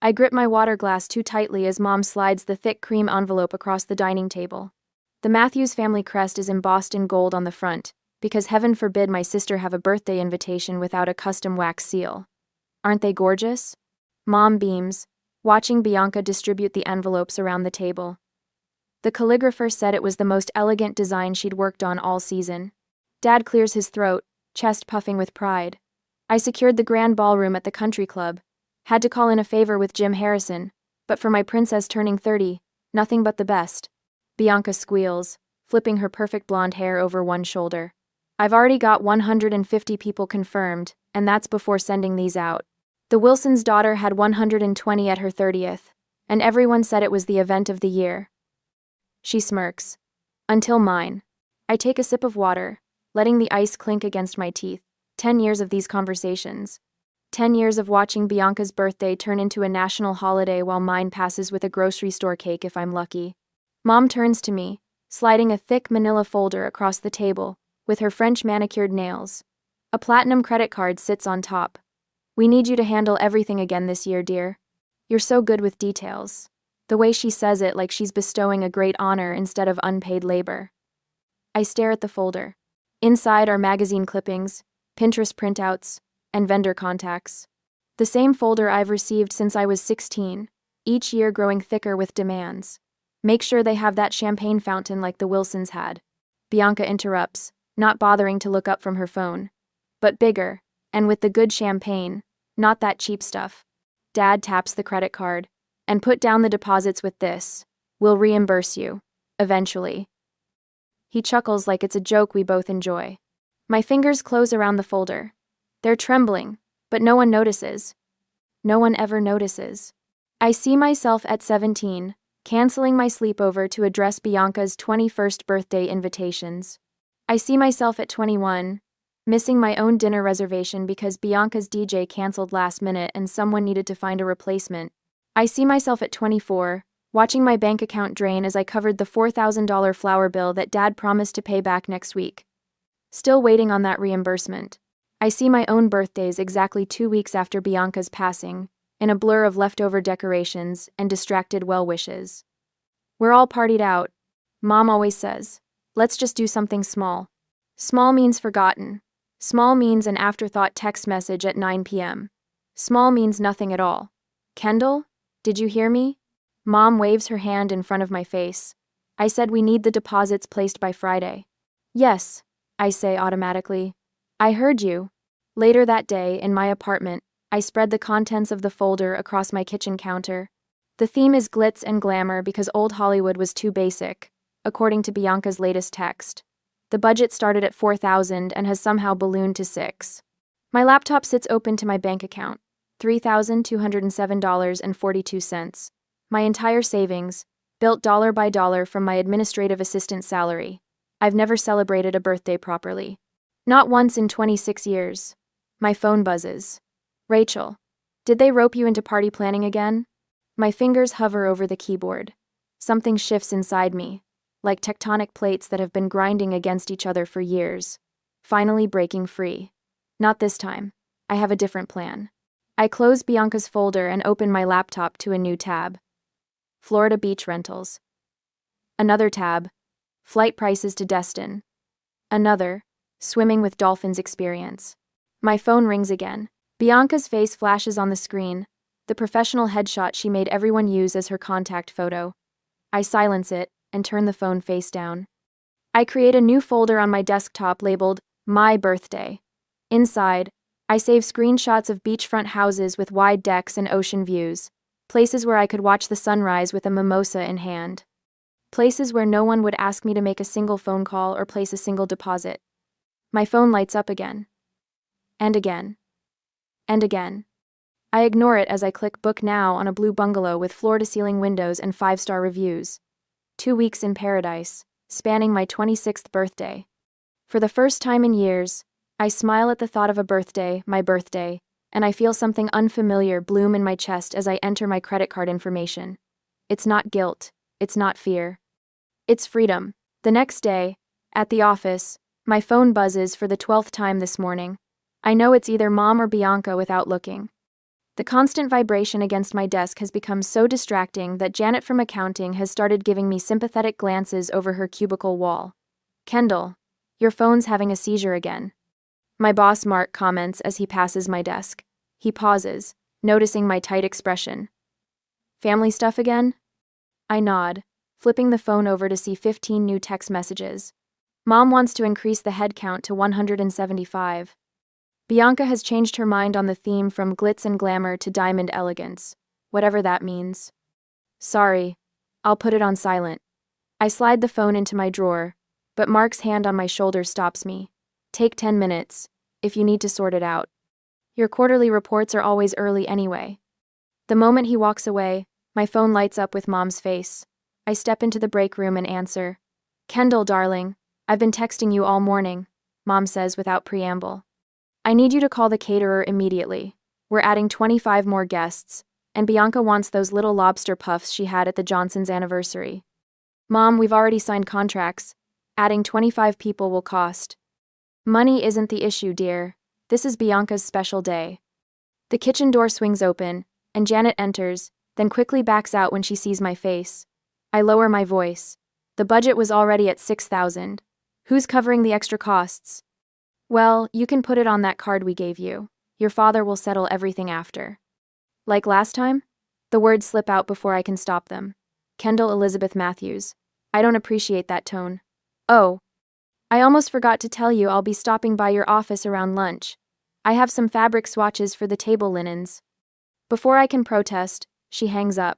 I grip my water glass too tightly as Mom slides the thick cream envelope across the dining table. The Matthews family crest is embossed in gold on the front, because heaven forbid my sister have a birthday invitation without a custom wax seal. Aren't they gorgeous? Mom beams, watching Bianca distribute the envelopes around the table. The calligrapher said it was the most elegant design she'd worked on all season. Dad clears his throat, chest puffing with pride. I secured the grand ballroom at the country club. Had to call in a favor with Jim Harrison, but for my princess turning 30, nothing but the best. Bianca squeals, flipping her perfect blonde hair over one shoulder. I've already got 150 people confirmed, and that's before sending these out. The Wilsons' daughter had 120 at her 30th, and everyone said it was the event of the year. She smirks. Until mine. I take a sip of water, letting the ice clink against my teeth. 10 years of these conversations. 10 years of watching Bianca's birthday turn into a national holiday while mine passes with a grocery store cake if I'm lucky. Mom turns to me, sliding a thick manila folder across the table, with her French manicured nails. A platinum credit card sits on top. We need you to handle everything again this year, dear. You're so good with details. The way she says it like she's bestowing a great honor instead of unpaid labor. I stare at the folder. Inside are magazine clippings, Pinterest printouts, and vendor contacts. The same folder I've received since I was 16, each year growing thicker with demands. Make sure they have that champagne fountain like the Wilsons had. Bianca interrupts, not bothering to look up from her phone. But bigger, and with the good champagne, not that cheap stuff. Dad taps the credit card. And put down the deposits with this. We'll reimburse you. Eventually. He chuckles like it's a joke we both enjoy. My fingers close around the folder. They're trembling, but no one notices. No one ever notices. I see myself at 17, canceling my sleepover to address Bianca's 21st birthday invitations. I see myself at 21, missing my own dinner reservation because Bianca's DJ canceled last minute and someone needed to find a replacement. I see myself at 24, watching my bank account drain as I covered the $4,000 flower bill that Dad promised to pay back next week. Still waiting on that reimbursement. I see my own birthdays exactly 2 weeks after Bianca's passing, in a blur of leftover decorations and distracted well-wishes. We're all partied out. Mom always says, let's just do something small. Small means forgotten. Small means an afterthought text message at 9 p.m. Small means nothing at all. Kendall? Did you hear me? Mom waves her hand in front of my face. I said we need the deposits placed by Friday. Yes, I say automatically. I heard you. Later that day, in my apartment, I spread the contents of the folder across my kitchen counter. The theme is glitz and glamour because old Hollywood was too basic, according to Bianca's latest text. The budget started at $4,000 and has somehow ballooned to $6,000. My laptop sits open to my bank account. $3,207.42. My entire savings, built dollar by dollar from my administrative assistant salary. I've never celebrated a birthday properly. Not once in 26 years. My phone buzzes. Rachel, did they rope you into party planning again? My fingers hover over the keyboard. Something shifts inside me, like tectonic plates that have been grinding against each other for years, finally breaking free. Not this time. I have a different plan. I close Bianca's folder and open my laptop to a new tab. Florida Beach Rentals. Another tab. Flight prices to Destin. Another. Swimming with Dolphins experience. My phone rings again. Bianca's face flashes on the screen, the professional headshot she made everyone use as her contact photo. I silence it and turn the phone face down. I create a new folder on my desktop labeled My Birthday. Inside, I save screenshots of beachfront houses with wide decks and ocean views, places where I could watch the sunrise with a mimosa in hand. Places where no one would ask me to make a single phone call or place a single deposit. My phone lights up again. And again. And again. I ignore it as I click Book Now on a blue bungalow with floor-to-ceiling windows and 5-star reviews. 2 weeks in paradise, spanning my 26th birthday. For the first time in years, I smile at the thought of a birthday, my birthday, and I feel something unfamiliar bloom in my chest as I enter my credit card information. It's not guilt. It's not fear. It's freedom. The next day, at the office, my phone buzzes for the 12th time this morning. I know it's either Mom or Bianca without looking. The constant vibration against my desk has become so distracting that Janet from accounting has started giving me sympathetic glances over her cubicle wall. Kendall, your phone's having a seizure again. My boss Mark comments as he passes my desk. He pauses, noticing my tight expression. Family stuff again? I nod, flipping the phone over to see 15 new text messages. Mom wants to increase the head count to 175. Bianca has changed her mind on the theme from glitz and glamour to diamond elegance, whatever that means. Sorry, I'll put it on silent. I slide the phone into my drawer, but Mark's hand on my shoulder stops me. Take 10 minutes, if you need to sort it out. Your quarterly reports are always early anyway. The moment he walks away, my phone lights up with Mom's face. I step into the break room and answer. Kendall, darling, I've been texting you all morning, Mom says without preamble. I need you to call the caterer immediately. We're adding 25 more guests, and Bianca wants those little lobster puffs she had at the Johnsons' anniversary. Mom, we've already signed contracts. Adding 25 people will cost. Money isn't the issue, dear. This is Bianca's special day. The kitchen door swings open, and Janet enters, then quickly backs out when she sees my face. I lower my voice. The budget was already at $6,000. Who's covering the extra costs? Well, you can put it on that card we gave you. Your father will settle everything after. Like last time? The words slip out before I can stop them. Kendall Elizabeth Matthews. I don't appreciate that tone. Oh. I almost forgot to tell you I'll be stopping by your office around lunch. I have some fabric swatches for the table linens. Before I can protest, she hangs up.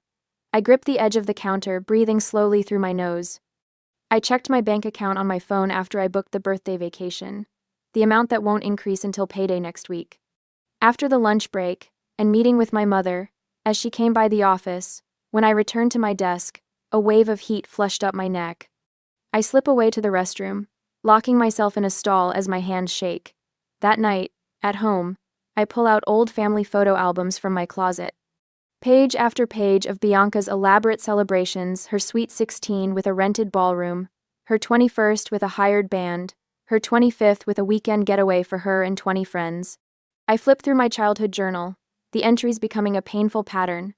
I grip the edge of the counter, breathing slowly through my nose. I checked my bank account on my phone after I booked the birthday vacation. The amount that won't increase until payday next week. After the lunch break, and meeting with my mother, as she came by the office, when I returned to my desk, a wave of heat flushed up my neck. I slip away to the restroom, locking myself in a stall as my hands shake. That night, at home, I pull out old family photo albums from my closet. Page after page of Bianca's elaborate celebrations, her sweet 16 with a rented ballroom, her 21st with a hired band, her 25th with a weekend getaway for her and 20 friends. I flip through my childhood journal, the entries becoming a painful pattern.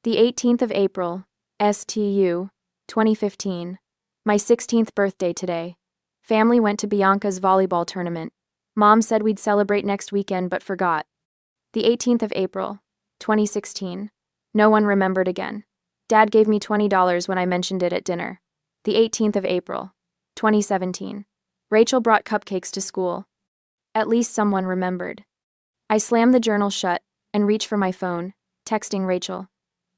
The 18th of April, STU, 2015. My 16th birthday today. Family went to Bianca's volleyball tournament. Mom said we'd celebrate next weekend but forgot. The 18th of April, 2016. No one remembered again. Dad gave me $20 when I mentioned it at dinner. The 18th of April, 2017. Rachel brought cupcakes to school. At least someone remembered. I slam the journal shut and reach for my phone, texting Rachel.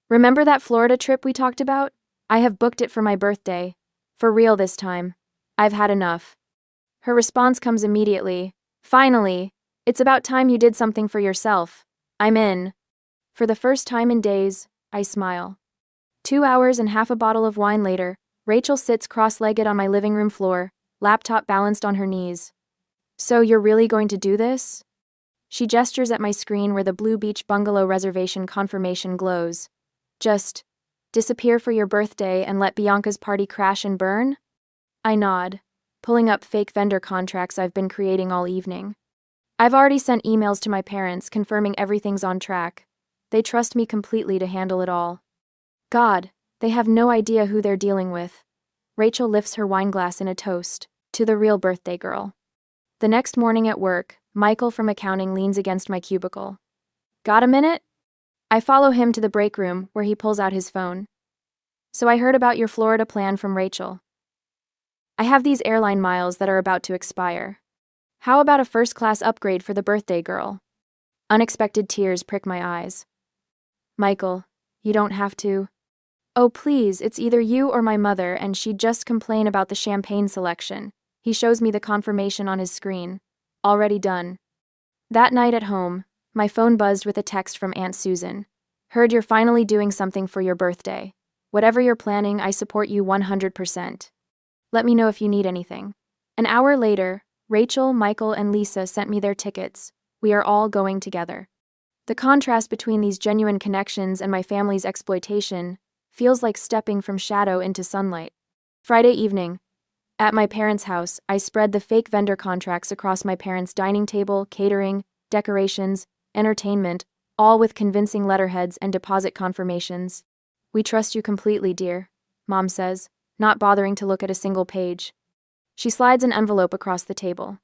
Remember that Florida trip we talked about? I have booked it for my birthday. For real this time. I've had enough. Her response comes immediately. Finally, it's about time you did something for yourself. I'm in. For the first time in days, I smile. 2 hours and half a bottle of wine later, Rachel sits cross-legged on my living room floor, laptop balanced on her knees. So you're really going to do this? She gestures at my screen where the Blue Beach bungalow reservation confirmation glows. Just disappear for your birthday and let Bianca's party crash and burn? I nod, pulling up fake vendor contracts I've been creating all evening. I've already sent emails to my parents confirming everything's on track. They trust me completely to handle it all. God, they have no idea who they're dealing with. Rachel lifts her wine glass in a toast to the real birthday girl. The next morning at work, Michael from accounting leans against my cubicle. Got a minute? I follow him to the break room where he pulls out his phone. So I heard about your Florida plan from Rachel. I have these airline miles that are about to expire. How about a first-class upgrade for the birthday girl? Unexpected tears prick my eyes. Michael, you don't have to. Oh please, it's either you or my mother and she'd just complain about the champagne selection. He shows me the confirmation on his screen. Already done. That night at home, my phone buzzed with a text from Aunt Susan. Heard you're finally doing something for your birthday. Whatever you're planning, I support you 100%. Let me know if you need anything. An hour later, Rachel, Michael, and Lisa sent me their tickets. We are all going together. The contrast between these genuine connections and my family's exploitation feels like stepping from shadow into sunlight. Friday evening. At my parents' house, I spread the fake vendor contracts across my parents' dining table, catering, decorations, entertainment, all with convincing letterheads and deposit confirmations. "We trust you completely, dear," Mom says, not bothering to look at a single page. She slides an envelope across the table.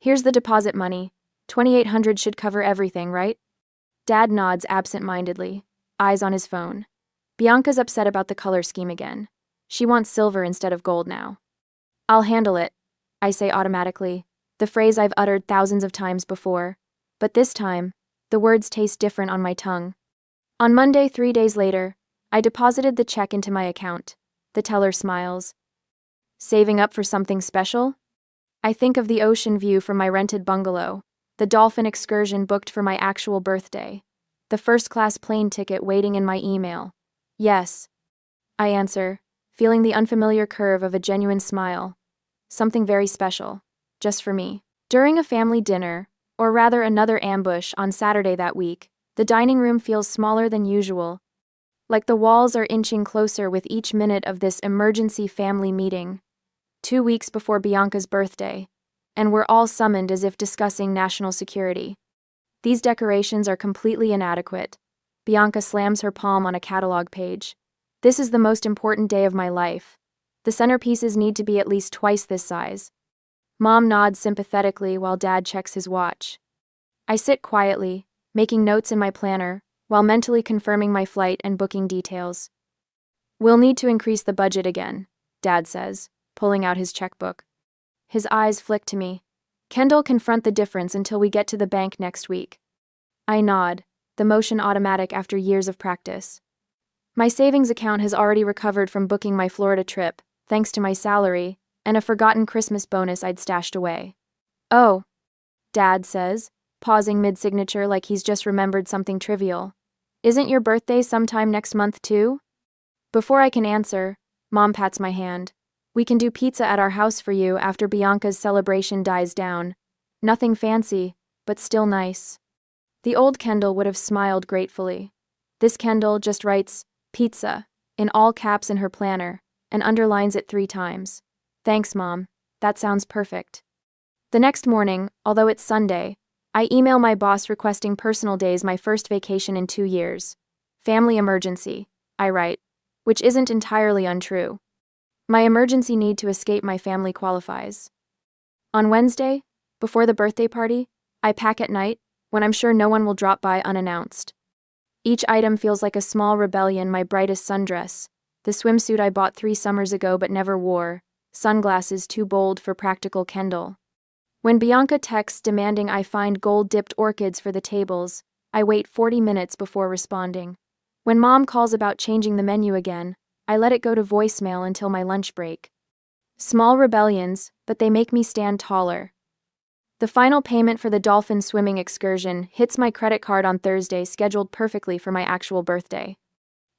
"Here's the deposit money. $2,800 should cover everything, right?" Dad nods absent-mindedly, eyes on his phone. Bianca's upset about the color scheme again. She wants silver instead of gold now. "I'll handle it," I say automatically, the phrase I've uttered thousands of times before. But this time, the words taste different on my tongue. On Monday, 3 days later, I deposited the check into my account. The teller smiles. "Saving up for something special?" I think of the ocean view from my rented bungalow, the dolphin excursion booked for my actual birthday, the first-class plane ticket waiting in my email. "Yes," I answer, feeling the unfamiliar curve of a genuine smile. Something very special, just for me. During a family dinner, or rather another ambush on Saturday that week, the dining room feels smaller than usual, like the walls are inching closer with each minute of this emergency family meeting. 2 weeks before Bianca's birthday, and we're all summoned as if discussing national security. These decorations are completely inadequate. Bianca slams her palm on a catalog page. "This is the most important day of my life. The centerpieces need to be at least twice this size." Mom nods sympathetically while Dad checks his watch. I sit quietly, making notes in my planner, while mentally confirming my flight and booking details. "We'll need to increase the budget again," Dad says, pulling out his checkbook. His eyes flick to me. "Kendall, confront the difference until we get to the bank next week." I nod, the motion automatic after years of practice. My savings account has already recovered from booking my Florida trip, thanks to my salary, and a forgotten Christmas bonus I'd stashed away. "Oh," Dad says, pausing mid-signature like he's just remembered something trivial. "Isn't your birthday sometime next month too?" Before I can answer, Mom pats my hand. "We can do pizza at our house for you after Bianca's celebration dies down. Nothing fancy, but still nice." The old Kendall would have smiled gratefully. This Kendall just writes, "pizza," in all caps in her planner, and underlines it 3 times. "Thanks, Mom. That sounds perfect." The next morning, although it's Sunday, I email my boss requesting personal days, my first vacation in 2 years. "Family emergency," I write, which isn't entirely untrue. My emergency need to escape my family qualifies. On Wednesday, before the birthday party, I pack at night, when I'm sure no one will drop by unannounced. Each item feels like a small rebellion: my brightest sundress, the swimsuit I bought 3 summers ago but never wore, sunglasses too bold for practical Kendall. When Bianca texts demanding I find gold-dipped orchids for the tables, I wait 40 minutes before responding. When Mom calls about changing the menu again, I let it go to voicemail until my lunch break. Small rebellions, but they make me stand taller. The final payment for the dolphin swimming excursion hits my credit card on Thursday, scheduled perfectly for my actual birthday.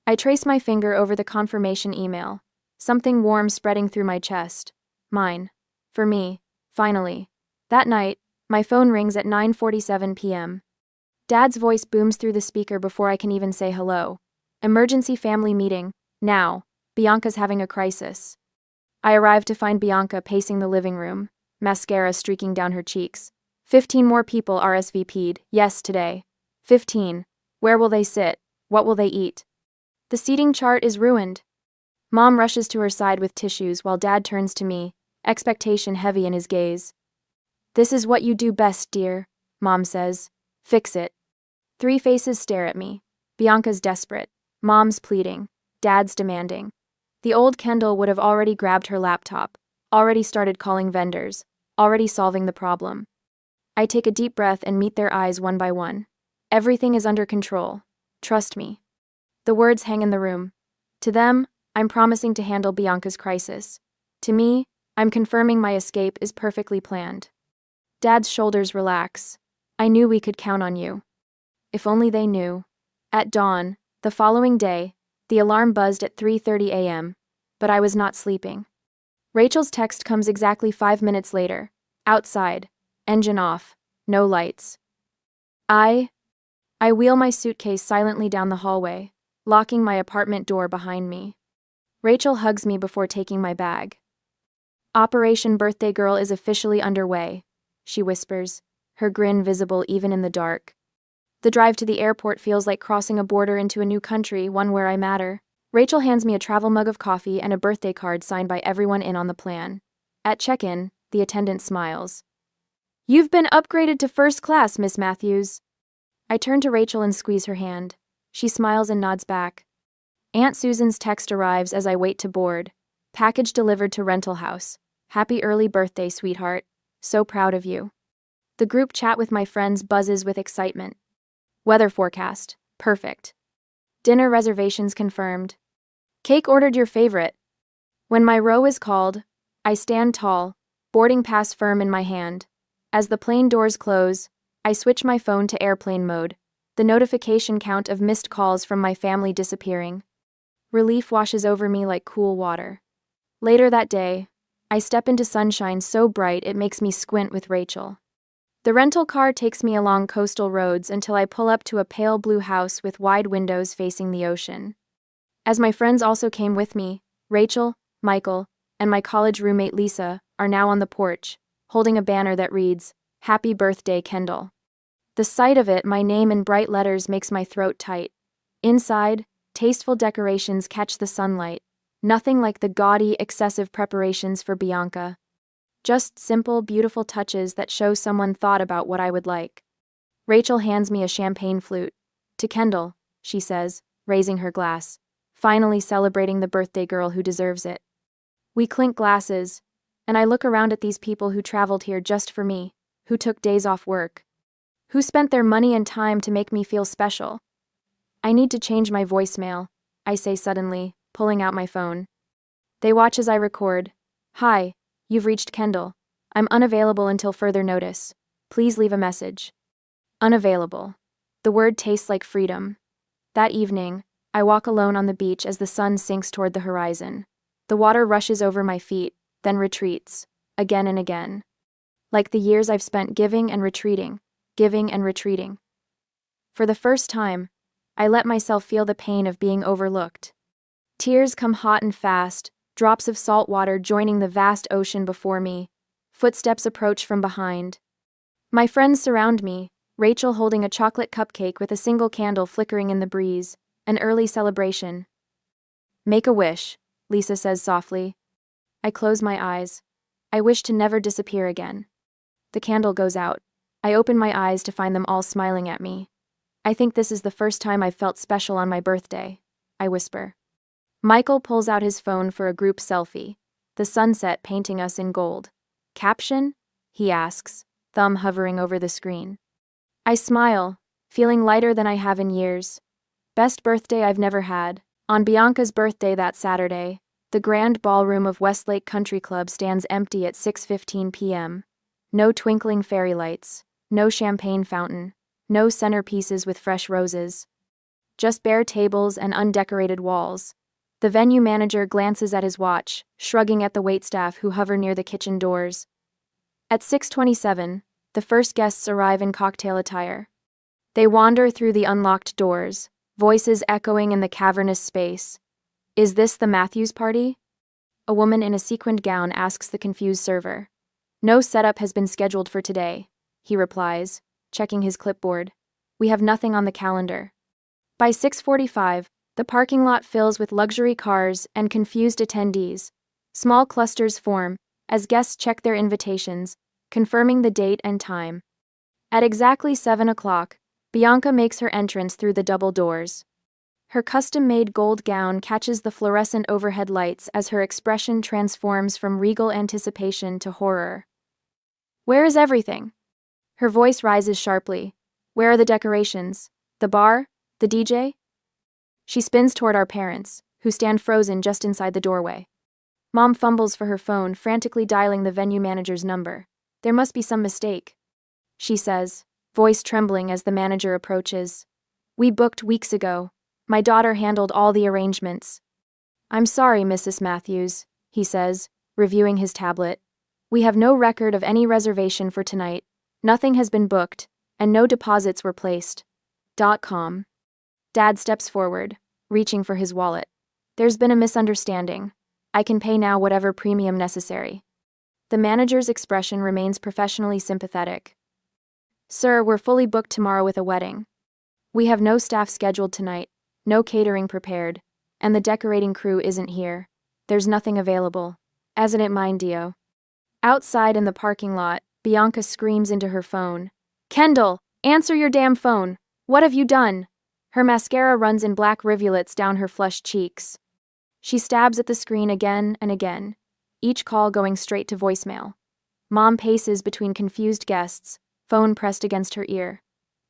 I trace my finger over the confirmation email, something warm spreading through my chest. Mine. For me, finally. That night, my phone rings at 9:47 p.m. Dad's voice booms through the speaker before I can even say hello. "Emergency family meeting, now. Bianca's having a crisis." I arrive to find Bianca pacing the living room, mascara streaking down her cheeks. 15 more people RSVP'd, yes, today. 15. Where will they sit? What will they eat? The seating chart is ruined. Mom rushes to her side with tissues while Dad turns to me, expectation heavy in his gaze. "This is what you do best, dear," Mom says. "Fix it." 3 faces stare at me. Bianca's desperate. Mom's pleading. Dad's demanding. The old Kendall would have already grabbed her laptop, already started calling vendors, already solving the problem. I take a deep breath and meet their eyes one by one. "Everything is under control. Trust me." The words hang in the room. To them, I'm promising to handle Bianca's crisis. To me, I'm confirming my escape is perfectly planned. Dad's shoulders relax. "I knew we could count on you." If only they knew. At dawn, the following day, the alarm buzzed at 3:30 a.m., but I was not sleeping. Rachel's text comes exactly 5 minutes later. Outside. Engine off. No lights. I wheel my suitcase silently down the hallway, locking my apartment door behind me. Rachel hugs me before taking my bag. "Operation Birthday Girl is officially underway," she whispers, her grin visible even in the dark. The drive to the airport feels like crossing a border into a new country, one where I matter. Rachel hands me a travel mug of coffee and a birthday card signed by everyone in on the plan. At check-in, the attendant smiles. "You've been upgraded to first class, Miss Matthews." I turn to Rachel and squeeze her hand. She smiles and nods back. Aunt Susan's text arrives as I wait to board. "Package delivered to rental house. Happy early birthday, sweetheart. So proud of you." The group chat with my friends buzzes with excitement. Weather forecast. Perfect. Dinner reservations confirmed. Cake ordered your favorite. When my row is called, I stand tall, boarding pass firm in my hand. As the plane doors close, I switch my phone to airplane mode, the notification count of missed calls from my family disappearing. Relief washes over me like cool water. Later that day, I step into sunshine so bright it makes me squint with Rachel. The rental car takes me along coastal roads until I pull up to a pale blue house with wide windows facing the ocean. As my friends also came with me, Rachel, Michael, and my college roommate Lisa are now on the porch, holding a banner that reads, "Happy Birthday, Kendall." The sight of it, my name in bright letters, makes my throat tight. Inside, tasteful decorations catch the sunlight, nothing like the gaudy, excessive preparations for Bianca. Just simple, beautiful touches that show someone thought about what I would like. Rachel hands me a champagne flute. "To Kendall," she says, raising her glass, finally celebrating the birthday girl who deserves it. We clink glasses, and I look around at these people who traveled here just for me, who took days off work, who spent their money and time to make me feel special. "I need to change my voicemail," I say suddenly, pulling out my phone. They watch as I record. "Hi, you've reached Kendall. I'm unavailable until further notice. Please leave a message." Unavailable. The word tastes like freedom. That evening, I walk alone on the beach as the sun sinks toward the horizon. The water rushes over my feet, then retreats, again and again. Like the years I've spent giving and retreating, giving and retreating. For the first time, I let myself feel the pain of being overlooked. Tears come hot and fast, drops of salt water joining the vast ocean before me. Footsteps approach from behind. My friends surround me, Rachel holding a chocolate cupcake with a single candle flickering in the breeze, an early celebration. "Make a wish," Lisa says softly. I close my eyes. I wish to never disappear again. The candle goes out. I open my eyes to find them all smiling at me. "I think this is the first time I've felt special on my birthday," I whisper. Michael pulls out his phone for a group selfie, the sunset painting us in gold. "Caption?" he asks, thumb hovering over the screen. I smile, feeling lighter than I have in years. Best birthday I've never had. On Bianca's birthday that Saturday, the grand ballroom of Westlake Country Club stands empty at 6:15 p.m. No twinkling fairy lights, no champagne fountain, no centerpieces with fresh roses. Just bare tables and undecorated walls. The venue manager glances at his watch, shrugging at the waitstaff who hover near the kitchen doors. At 6:27, the first guests arrive in cocktail attire. They wander through the unlocked doors, voices echoing in the cavernous space. "Is this the Matthews party?" A woman in a sequined gown asks the confused server. "No setup has been scheduled for today," he replies, checking his clipboard. "We have nothing on the calendar." By 6:45, the parking lot fills with luxury cars and confused attendees. Small clusters form as guests check their invitations, confirming the date and time. At exactly 7 o'clock, Bianca makes her entrance through the double doors. Her custom-made gold gown catches the fluorescent overhead lights as her expression transforms from regal anticipation to horror. "Where is everything?" Her voice rises sharply. "Where are the decorations? The bar? The DJ?" She spins toward our parents, who stand frozen just inside the doorway. Mom fumbles for her phone, frantically dialing the venue manager's number. "There must be some mistake," she says, voice trembling as the manager approaches. "We booked weeks ago. My daughter handled all the arrangements." "I'm sorry, Mrs. Matthews," he says, reviewing his tablet. "We have no record of any reservation for tonight. Nothing has been booked, and no deposits were placed. .com. Dad steps forward, reaching for his wallet. "There's been a misunderstanding. I can pay now whatever premium necessary." The manager's expression remains professionally sympathetic. "Sir, we're fully booked tomorrow with a wedding." We have no staff scheduled tonight, no catering prepared, and the decorating crew isn't here. There's nothing available. As in it mind, Dio. Outside in the parking lot, Bianca screams into her phone. Kendall, answer your damn phone. What have you done? Her mascara runs in black rivulets down her flushed cheeks. She stabs at the screen again and again, each call going straight to voicemail. Mom paces between confused guests, phone pressed against her ear.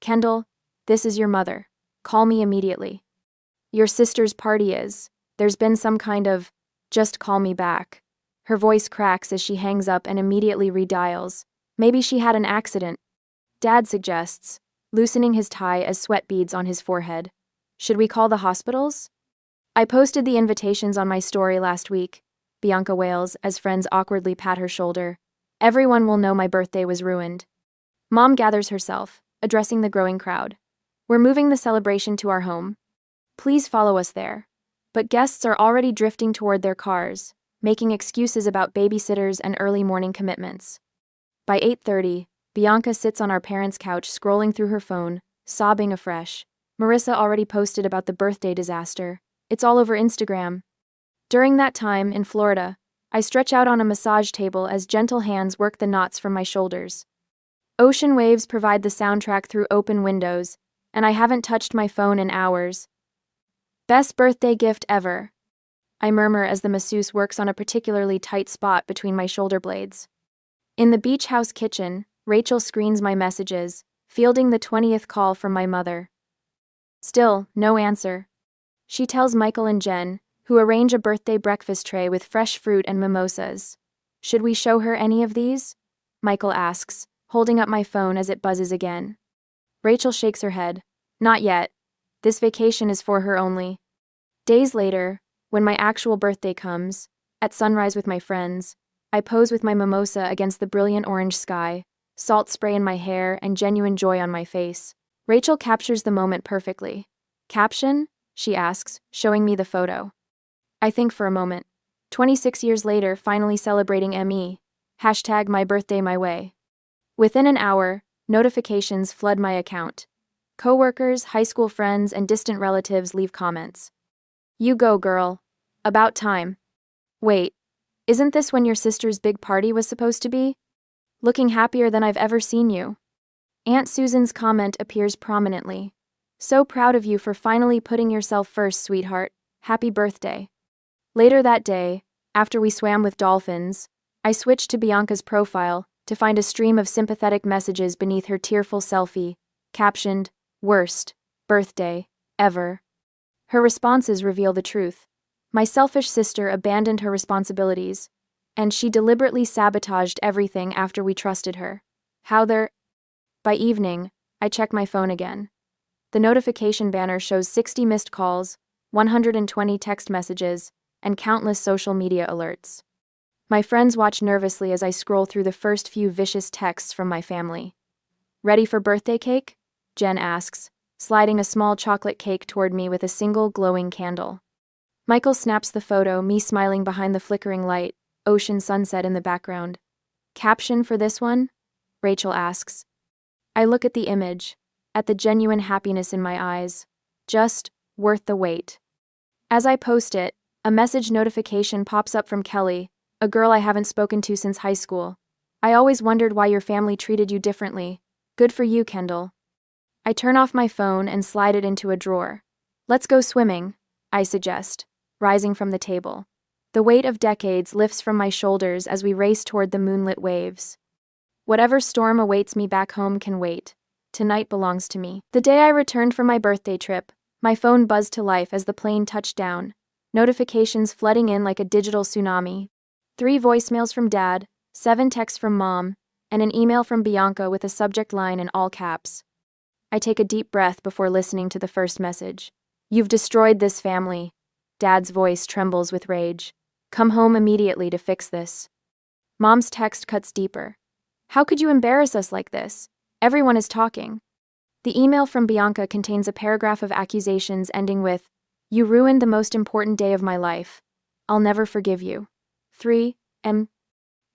Kendall, this is your mother. Call me immediately. Your sister's party is. There's been some kind of, just call me back. Her voice cracks as she hangs up and immediately redials. Maybe she had an accident. Dad suggests, loosening his tie as sweat beads on his forehead. Should we call the hospitals? I posted the invitations on my story last week, Bianca wails as friends awkwardly pat her shoulder. Everyone will know my birthday was ruined. Mom gathers herself, addressing the growing crowd. We're moving the celebration to our home. Please follow us there. But guests are already drifting toward their cars, making excuses about babysitters and early morning commitments. By 8:30, Bianca sits on our parents' couch scrolling through her phone, sobbing afresh. Marissa already posted about the birthday disaster. It's all over Instagram. During that time, in Florida, I stretch out on a massage table as gentle hands work the knots from my shoulders. Ocean waves provide the soundtrack through open windows, and I haven't touched my phone in hours. Best birthday gift ever, I murmur as the masseuse works on a particularly tight spot between my shoulder blades. In the beach house kitchen, Rachel screens my messages, fielding the 20th call from my mother. Still, no answer. She tells Michael and Jen, who arrange a birthday breakfast tray with fresh fruit and mimosas. Should we show her any of these? Michael asks, holding up my phone as it buzzes again. Rachel shakes her head. Not yet. This vacation is for her only. Days later, when my actual birthday comes, at sunrise with my friends, I pose with my mimosa against the brilliant orange sky, salt spray in my hair and genuine joy on my face. Rachel captures the moment perfectly. Caption? She asks, showing me the photo. I think for a moment. 26 years later, finally celebrating ME. Hashtag my birthday my way. Within an hour, notifications flood my account. Coworkers, high school friends, and distant relatives leave comments. You go, girl. About time. Wait, isn't this when your sister's big party was supposed to be? Looking happier than I've ever seen you. Aunt Susan's comment appears prominently. So proud of you for finally putting yourself first, sweetheart. Happy birthday. Later that day, after we swam with dolphins, I switched to Bianca's profile to find a stream of sympathetic messages beneath her tearful selfie, captioned, "Worst birthday ever." Her responses reveal the truth. My selfish sister abandoned her responsibilities, and she deliberately sabotaged everything after we trusted her. By evening, I check my phone again. The notification banner shows 60 missed calls, 120 text messages, and countless social media alerts. My friends watch nervously as I scroll through the first few vicious texts from my family. Ready for birthday cake? Jen asks, sliding a small chocolate cake toward me with a single glowing candle. Michael snaps the photo, me smiling behind the flickering light, ocean sunset in the background. Caption for this one? Rachel asks. I look at the image, at the genuine happiness in my eyes. Just worth the wait. As I post it, a message notification pops up from Kelly, a girl I haven't spoken to since high school. I always wondered why your family treated you differently. Good for you, Kendall. I turn off my phone and slide it into a drawer. Let's go swimming, I suggest, rising from the table. The weight of decades lifts from my shoulders as we race toward the moonlit waves. Whatever storm awaits me back home can wait. Tonight belongs to me. The day I returned from my birthday trip, my phone buzzed to life as the plane touched down, notifications flooding in like a digital tsunami. 3 voicemails from Dad, 7 texts from Mom, and an email from Bianca with a subject line in all caps. I take a deep breath before listening to the first message. You've destroyed this family. Dad's voice trembles with rage. Come home immediately to fix this. Mom's text cuts deeper. How could you embarrass us like this? Everyone is talking. The email from Bianca contains a paragraph of accusations ending with, "You ruined the most important day of my life. I'll never forgive you." 3.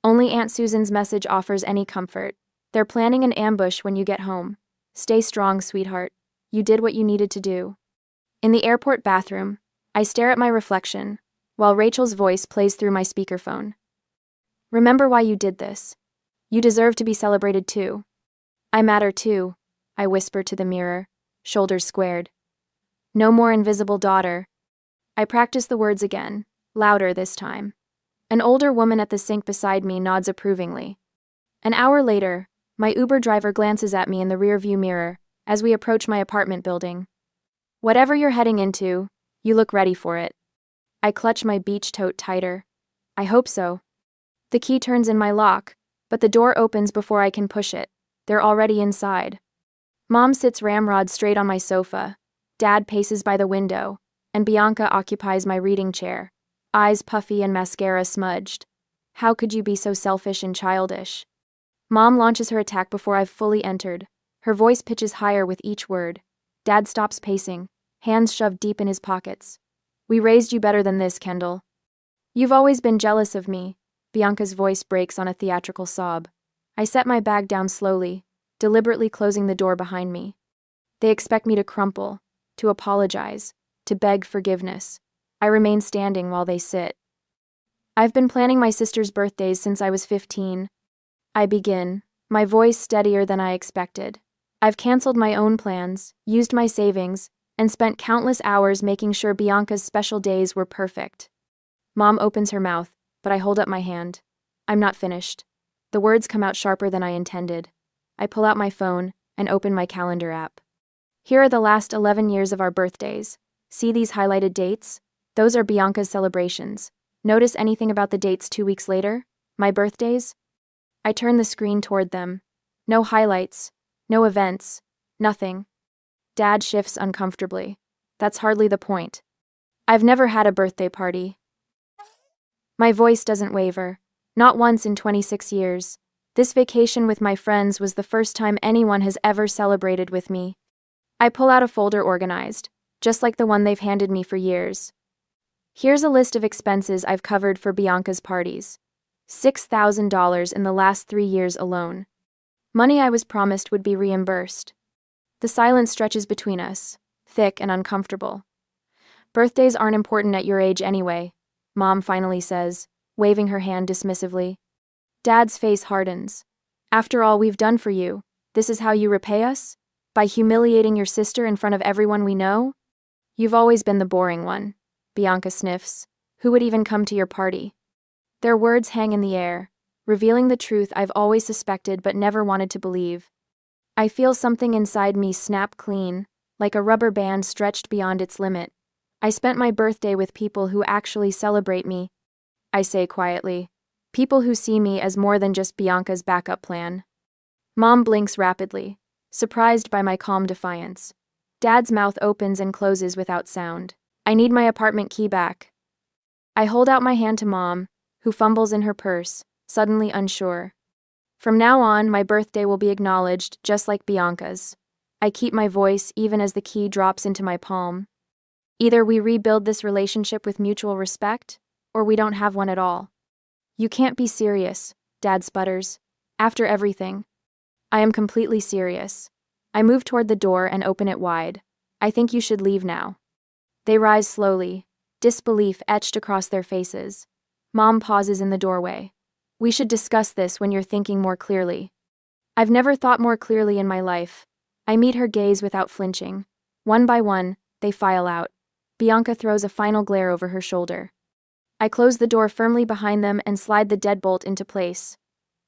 Only Aunt Susan's message offers any comfort. They're planning an ambush when you get home. Stay strong, sweetheart. You did what you needed to do. In the airport bathroom, I stare at my reflection, while Rachel's voice plays through my speakerphone. Remember why you did this. You deserve to be celebrated too. I matter too, I whisper to the mirror, shoulders squared. No more invisible daughter. I practice the words again, louder this time. An older woman at the sink beside me nods approvingly. An hour later, my Uber driver glances at me in the rearview mirror as we approach my apartment building. Whatever you're heading into, you look ready for it. I clutch my beach tote tighter. I hope so. The key turns in my lock, but the door opens before I can push it. They're already inside. Mom sits ramrod straight on my sofa. Dad paces by the window, and Bianca occupies my reading chair, eyes puffy and mascara smudged. How could you be so selfish and childish? Mom launches her attack before I've fully entered. Her voice pitches higher with each word. Dad stops pacing, hands shoved deep in his pockets. We raised you better than this, Kendall. You've always been jealous of me. Bianca's voice breaks on a theatrical sob. I set my bag down slowly, deliberately closing the door behind me. They expect me to crumple, to apologize, to beg forgiveness. I remain standing while they sit. I've been planning my sister's birthdays since I was 15. I begin, my voice steadier than I expected. I've canceled my own plans, used my savings, and spent countless hours making sure Bianca's special days were perfect. Mom opens her mouth, but I hold up my hand. I'm not finished. The words come out sharper than I intended. I pull out my phone and open my calendar app. Here are the last 11 years of our birthdays. See these highlighted dates? Those are Bianca's celebrations. Notice anything about the dates 2 weeks later? My birthdays? I turn the screen toward them. No highlights. No events. Nothing. Dad shifts uncomfortably. That's hardly the point. I've never had a birthday party. My voice doesn't waver. Not once in 26 years. This vacation with my friends was the first time anyone has ever celebrated with me. I pull out a folder organized, just like the one they've handed me for years. Here's a list of expenses I've covered for Bianca's parties. $6,000 in the last 3 years alone. Money I was promised would be reimbursed. The silence stretches between us, thick and uncomfortable. Birthdays aren't important at your age anyway, Mom finally says, waving her hand dismissively. Dad's face hardens. After all we've done for you, this is how you repay us? By humiliating your sister in front of everyone we know? You've always been the boring one, Bianca sniffs. Who would even come to your party? Their words hang in the air, revealing the truth I've always suspected but never wanted to believe. I feel something inside me snap clean, like a rubber band stretched beyond its limit. I spent my birthday with people who actually celebrate me, I say quietly. People who see me as more than just Bianca's backup plan. Mom blinks rapidly, surprised by my calm defiance. Dad's mouth opens and closes without sound. I need my apartment key back. I hold out my hand to Mom, who fumbles in her purse, suddenly unsure. From now on, my birthday will be acknowledged just like Bianca's. I keep my voice even as the key drops into my palm. Either we rebuild this relationship with mutual respect, or we don't have one at all. You can't be serious, Dad sputters. After everything. I am completely serious. I move toward the door and open it wide. I think you should leave now. They rise slowly, disbelief etched across their faces. Mom pauses in the doorway. We should discuss this when you're thinking more clearly. I've never thought more clearly in my life. I meet her gaze without flinching. One by one, they file out. Bianca throws a final glare over her shoulder. I close the door firmly behind them and slide the deadbolt into place.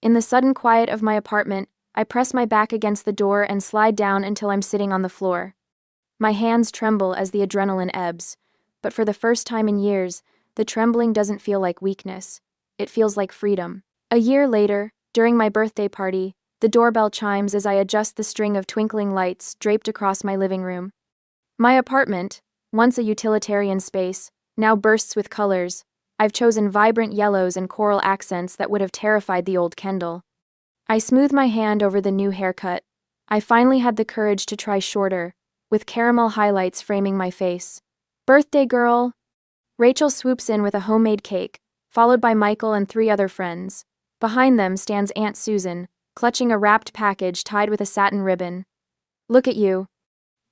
In the sudden quiet of my apartment, I press my back against the door and slide down until I'm sitting on the floor. My hands tremble as the adrenaline ebbs, but for the first time in years, the trembling doesn't feel like weakness. It feels like freedom. A year later, during my birthday party, the doorbell chimes as I adjust the string of twinkling lights draped across my living room. My apartment, once a utilitarian space, now bursts with colors. I've chosen vibrant yellows and coral accents that would have terrified the old Kendall. I smooth my hand over the new haircut. I finally had the courage to try shorter, with caramel highlights framing my face. Birthday girl! Rachel swoops in with a homemade cake, followed by Michael and 3 other friends. Behind them stands Aunt Susan, clutching a wrapped package tied with a satin ribbon. Look at you.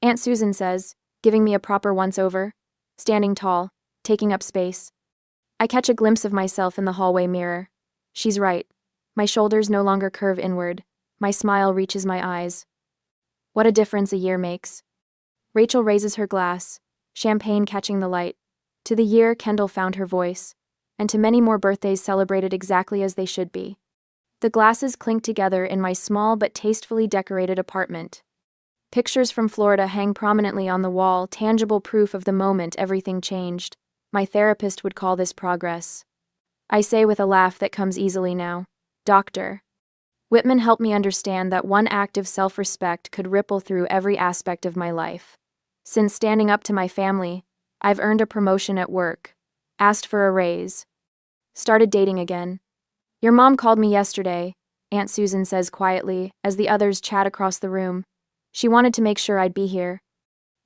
Aunt Susan says, giving me a proper once-over, standing tall, taking up space. I catch a glimpse of myself in the hallway mirror. She's right. My shoulders no longer curve inward. My smile reaches my eyes. What a difference a year makes. Rachel raises her glass, champagne catching the light. To the year Kendall found her voice, and to many more birthdays celebrated exactly as they should be. The glasses clink together in my small but tastefully decorated apartment. Pictures from Florida hang prominently on the wall, tangible proof of the moment everything changed. My therapist would call this progress. I say with a laugh that comes easily now, Doctor. Whitman helped me understand that one act of self-respect could ripple through every aspect of my life. Since standing up to my family, I've earned a promotion at work, asked for a raise, started dating again. Your mom called me yesterday, Aunt Susan says quietly, as the others chat across the room. She wanted to make sure I'd be here.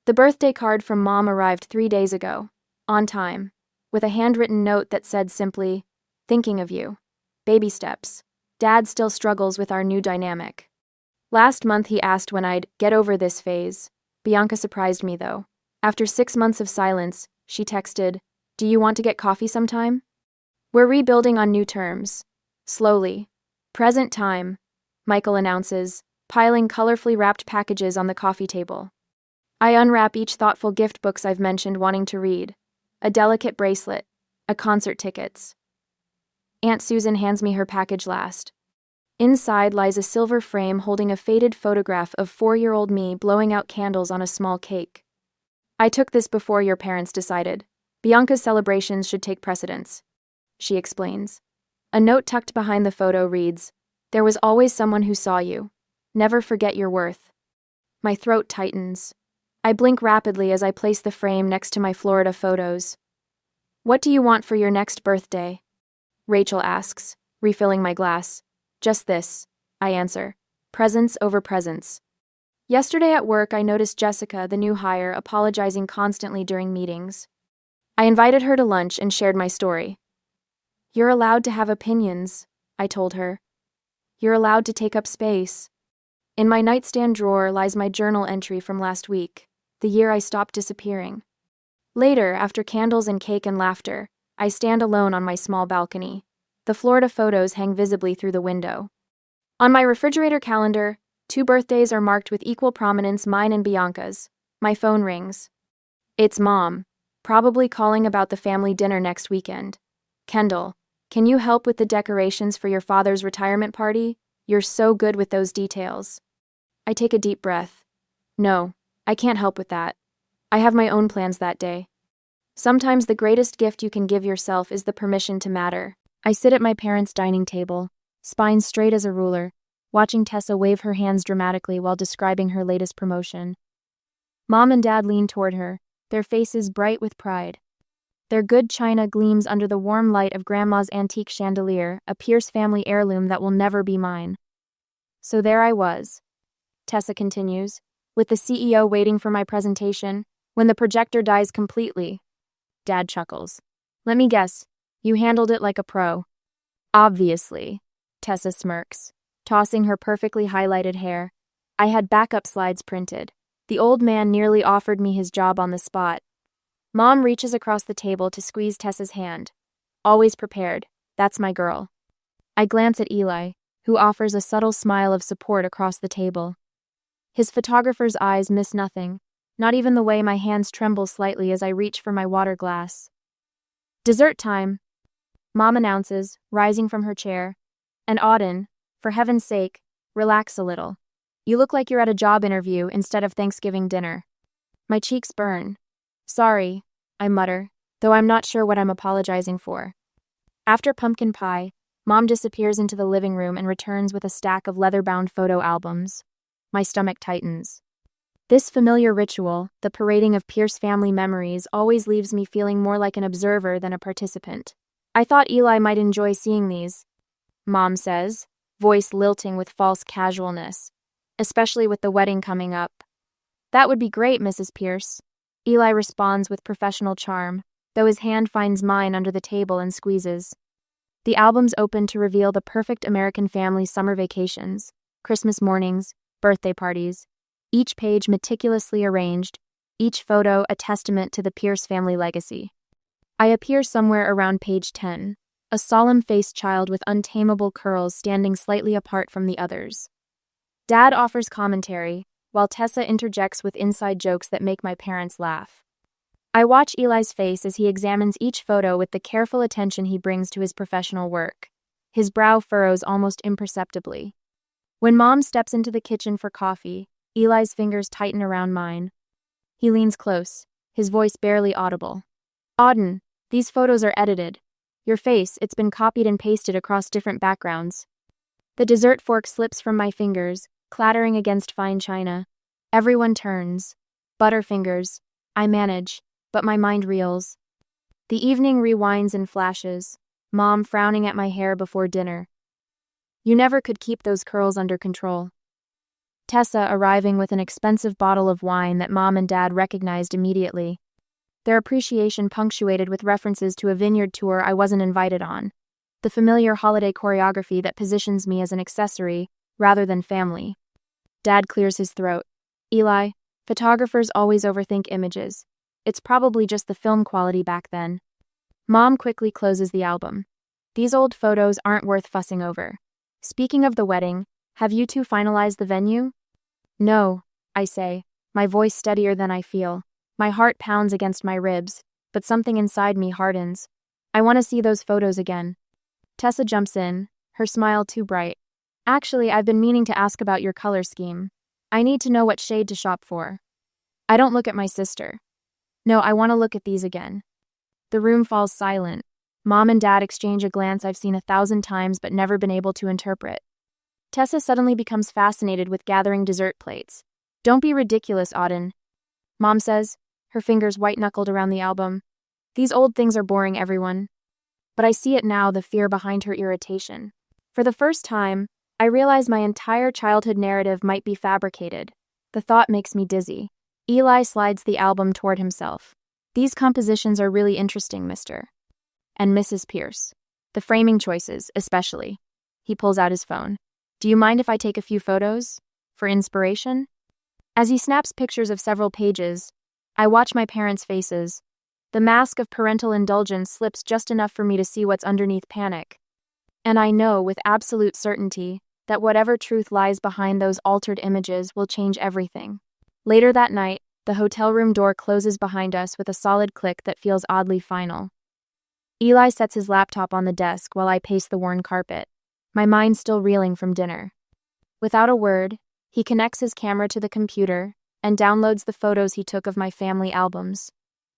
The birthday card from Mom arrived 3 days ago, on time, with a handwritten note that said simply, "Thinking of you. Baby steps. Dad still struggles with our new dynamic." Last month he asked when I'd get over this phase. Bianca surprised me though. After 6 months of silence, she texted, "Do you want to get coffee sometime?" We're rebuilding on new terms. Slowly. Present time, Michael announces, piling colorfully wrapped packages on the coffee table. I unwrap each thoughtful gift books I've mentioned wanting to read. A delicate bracelet, a concert tickets. Aunt Susan hands me her package last. Inside lies a silver frame holding a faded photograph of 4-year-old me blowing out candles on a small cake. I took this before your parents decided. Bianca's celebrations should take precedence, she explains. A note tucked behind the photo reads, "There was always someone who saw you. Never forget your worth." My throat tightens. I blink rapidly as I place the frame next to my Florida photos. What do you want for your next birthday? Rachel asks, refilling my glass. Just this, I answer. Presence over presence. Yesterday at work, I noticed Jessica, the new hire, apologizing constantly during meetings. I invited her to lunch and shared my story. You're allowed to have opinions, I told her. You're allowed to take up space. In my nightstand drawer lies my journal entry from last week, the year I stopped disappearing. Later, after candles and cake and laughter, I stand alone on my small balcony. The Florida photos hang visibly through the window. On my refrigerator calendar, 2 birthdays are marked with equal prominence, mine and Bianca's. My phone rings. It's Mom, probably calling about the family dinner next weekend. Kendall, can you help with the decorations for your father's retirement party? You're so good with those details. I take a deep breath. No, I can't help with that. I have my own plans that day. Sometimes the greatest gift you can give yourself is the permission to matter. I sit at my parents' dining table, spine straight as a ruler, watching Tessa wave her hands dramatically while describing her latest promotion. Mom and Dad lean toward her, their faces bright with pride. Their good china gleams under the warm light of Grandma's antique chandelier, a Pierce family heirloom that will never be mine. So there I was, Tessa continues, with the CEO waiting for my presentation, when the projector dies completely. Dad chuckles. Let me guess, you handled it like a pro. Obviously, Tessa smirks, tossing her perfectly highlighted hair. I had backup slides printed. The old man nearly offered me his job on the spot. Mom reaches across the table to squeeze Tessa's hand. Always prepared. That's my girl. I glance at Eli, who offers a subtle smile of support across the table. His photographer's eyes miss nothing, not even the way my hands tremble slightly as I reach for my water glass. Dessert time, Mom announces, rising from her chair. And Auden, for heaven's sake, relax a little. You look like you're at a job interview instead of Thanksgiving dinner. My cheeks burn. Sorry, I mutter, though I'm not sure what I'm apologizing for. After pumpkin pie, Mom disappears into the living room and returns with a stack of leather-bound photo albums. My stomach tightens. This familiar ritual, the parading of Pierce family memories, always leaves me feeling more like an observer than a participant. I thought Eli might enjoy seeing these, Mom says, voice lilting with false casualness, especially with the wedding coming up. That would be great, Mrs. Pierce. Eli responds with professional charm, though his hand finds mine under the table and squeezes. The albums open to reveal the perfect American family summer vacations, Christmas mornings, birthday parties. each page meticulously arranged, each photo a testament to the Pierce family legacy. I appear somewhere around page 10, a solemn-faced child with untamable curls standing slightly apart from the others. Dad offers commentary, while Tessa interjects with inside jokes that make my parents laugh. I watch Eli's face as he examines each photo with the careful attention he brings to his professional work. His brow furrows almost imperceptibly. When Mom steps into the kitchen for coffee, Eli's fingers tighten around mine. He leans close, his voice barely audible. "Auden, these photos are edited. Your face, it's been copied and pasted across different backgrounds." The dessert fork slips from my fingers, clattering against fine china. Everyone turns. Butterfingers. I manage, but my mind reels. The evening rewinds and flashes, Mom frowning at my hair before dinner. "You never could keep those curls under control." Tessa arriving with an expensive bottle of wine that Mom and Dad recognized immediately. Their appreciation punctuated with references to a vineyard tour I wasn't invited on. The familiar holiday choreography that positions me as an accessory, rather than family. Dad clears his throat. "Eli, photographers always overthink images. It's probably just the film quality back then." Mom quickly closes the album. "These old photos aren't worth fussing over. Speaking of the wedding, have you two finalized the venue?" "No," I say, my voice steadier than I feel. My heart pounds against my ribs, but something inside me hardens. "I want to see those photos again." Tessa jumps in, her smile too bright. "Actually, I've been meaning to ask about your color scheme. I need to know what shade to shop for." I don't look at my sister. "No, I want to look at these again." The room falls silent. Mom and Dad exchange a glance I've seen 1,000 times but never been able to interpret. Tessa suddenly becomes fascinated with gathering dessert plates. "Don't be ridiculous, Auden," Mom says, her fingers white-knuckled around the album. "These old things are boring everyone." But I see it now, the fear behind her irritation. For the first time, I realize my entire childhood narrative might be fabricated. The thought makes me dizzy. Eli slides the album toward himself. "These compositions are really interesting, Mr. and Mrs. Pierce. The framing choices, especially." He pulls out his phone. "Do you mind if I take a few photos? For inspiration?" As he snaps pictures of several pages, I watch my parents' faces. The mask of parental indulgence slips just enough for me to see what's underneath panic. And I know with absolute certainty that whatever truth lies behind those altered images will change everything. Later that night, the hotel room door closes behind us with a solid click that feels oddly final. Eli sets his laptop on the desk while I pace the worn carpet, my mind still reeling from dinner. Without a word, he connects his camera to the computer and downloads the photos he took of my family albums.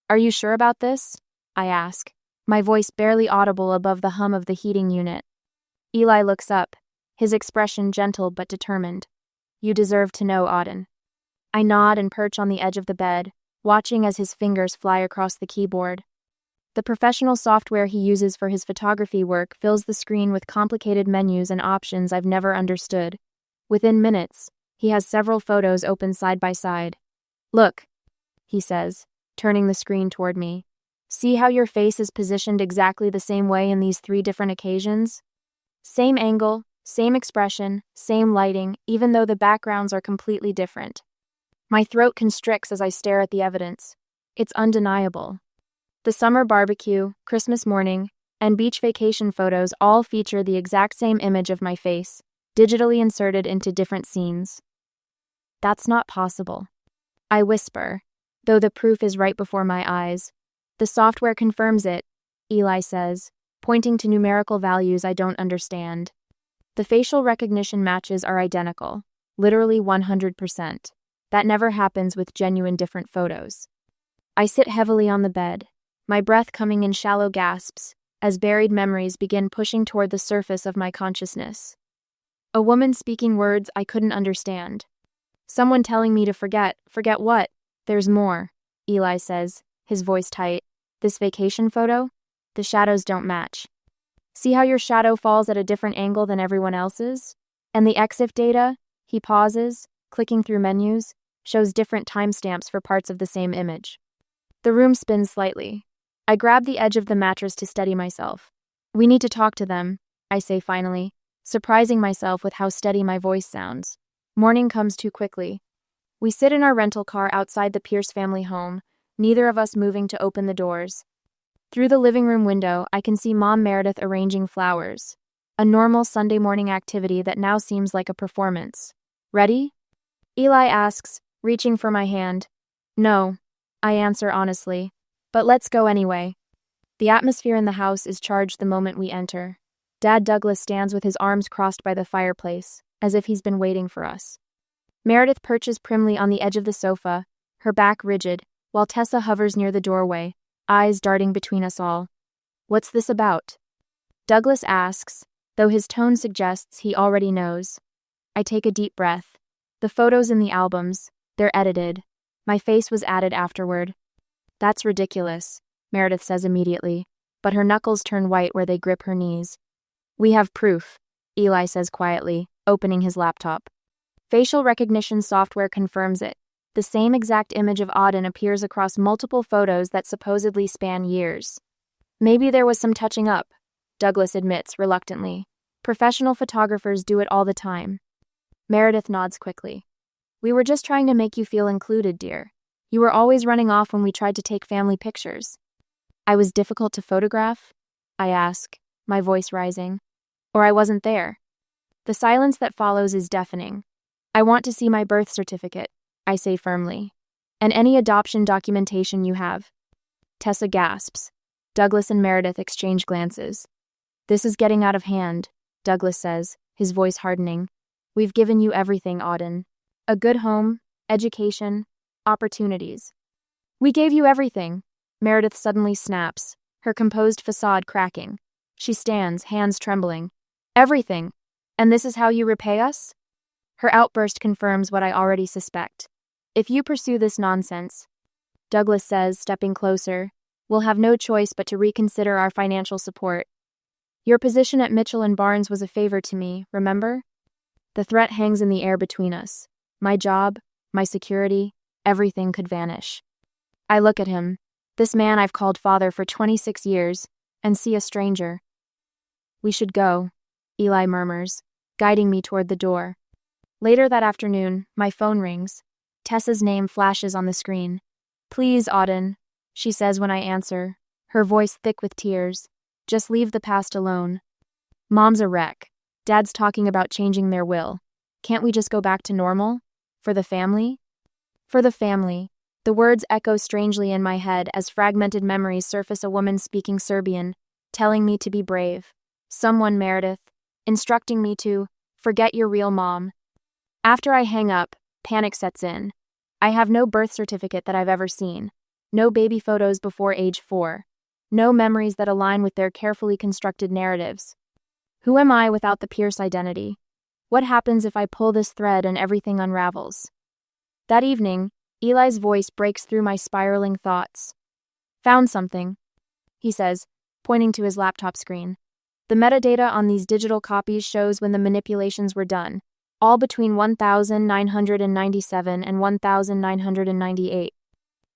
"Are you sure about this?" I ask, my voice barely audible above the hum of the heating unit. Eli looks up, his expression gentle but determined. "You deserve to know, Auden." I nod and perch on the edge of the bed, watching as his fingers fly across the keyboard. The professional software he uses for his photography work fills the screen with complicated menus and options I've never understood. Within minutes, he has several photos open side by side. "Look," he says, turning the screen toward me. "See how your face is positioned exactly the same way in these 3 different occasions? Same angle, same expression, same lighting, even though the backgrounds are completely different." My throat constricts as I stare at the evidence. It's undeniable. The summer barbecue, Christmas morning, and beach vacation photos all feature the exact same image of my face, digitally inserted into different scenes. "That's not possible," I whisper, though the proof is right before my eyes. "The software confirms it," Eli says, pointing to numerical values I don't understand. "The facial recognition matches are identical, literally 100%. That never happens with genuine different photos." I sit heavily on the bed, my breath coming in shallow gasps, as buried memories begin pushing toward the surface of my consciousness. A woman speaking words I couldn't understand. Someone telling me to forget what? "There's more," Eli says, his voice tight. "This vacation photo? The shadows don't match. See how your shadow falls at a different angle than everyone else's? And the EXIF data," he pauses, clicking through menus, shows different timestamps for parts of the same image. The room spins slightly. I grab the edge of the mattress to steady myself. "We need to talk to them," I say finally, surprising myself with how steady my voice sounds. Morning comes too quickly. We sit in our rental car outside the Pierce family home, neither of us moving to open the doors. Through the living room window, I can see Mom Meredith arranging flowers. A normal Sunday morning activity that now seems like a performance. Ready? Eli asks, reaching for my hand. No, I answer honestly. But let's go anyway. The atmosphere in the house is charged the moment we enter. Dad Douglas stands with his arms crossed by the fireplace, as if he's been waiting for us. Meredith perches primly on the edge of the sofa, her back rigid, while Tessa hovers near the doorway, eyes darting between us all. What's this about? Douglas asks, though his tone suggests he already knows. I take a deep breath. The photos in the albums, they're edited. My face was added afterward. That's ridiculous, Meredith says immediately, but her knuckles turn white where they grip her knees. We have proof, Eli says quietly, opening his laptop. Facial recognition software confirms it. The same exact image of Auden appears across multiple photos that supposedly span years. Maybe there was some touching up, Douglas admits reluctantly. Professional photographers do it all the time. Meredith nods quickly. We were just trying to make you feel included, dear. You were always running off when we tried to take family pictures. I was difficult to photograph? I ask, my voice rising. Or I wasn't there. The silence that follows is deafening. I want to see my birth certificate, I say firmly. And any adoption documentation you have. Tessa gasps. Douglas and Meredith exchange glances. This is getting out of hand, Douglas says, his voice hardening. We've given you everything, Auden. A good home, education, opportunities. We gave you everything. Meredith suddenly snaps, her composed facade cracking. She stands, hands trembling. Everything. And this is how you repay us? Her outburst confirms what I already suspect. If you pursue this nonsense, Douglas says, stepping closer, we'll have no choice but to reconsider our financial support. Your position at Mitchell and Barnes was a favor to me, remember? The threat hangs in the air between us. My job, my security, everything could vanish. I look at him, this man I've called father for 26 years, and see a stranger. We should go, Eli murmurs, guiding me toward the door. Later that afternoon, my phone rings. Tessa's name flashes on the screen. Please, Auden, she says when I answer, her voice thick with tears. Just leave the past alone. Mom's a wreck. Dad's talking about changing their will. Can't we just go back to normal? For the family? For the family. The words echo strangely in my head as fragmented memories surface a woman speaking Serbian, telling me to be brave. Someone, Meredith, instructing me to forget your real mom. After I hang up, panic sets in. I have no birth certificate that I've ever seen. No baby photos before age 4. No memories that align with their carefully constructed narratives. Who am I without the Pierce identity? What happens if I pull this thread and everything unravels? That evening, Eli's voice breaks through my spiraling thoughts. Found something, he says, pointing to his laptop screen. The metadata on these digital copies shows when the manipulations were done, all between 1997 and 1998.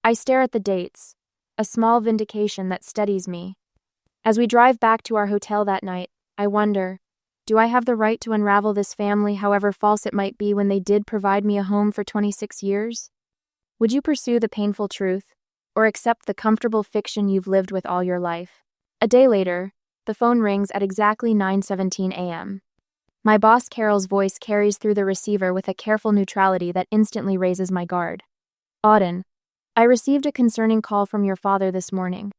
I stare at the dates, a small vindication that steadies me. As we drive back to our hotel that night, I wonder, do I have the right to unravel this family, however false it might be, when they did provide me a home for 26 years? Would you pursue the painful truth, or accept the comfortable fiction you've lived with all your life? A day later, the phone rings at exactly 9:17 a.m. My boss Carol's voice carries through the receiver with a careful neutrality that instantly raises my guard. Auden, I received a concerning call from your father this morning.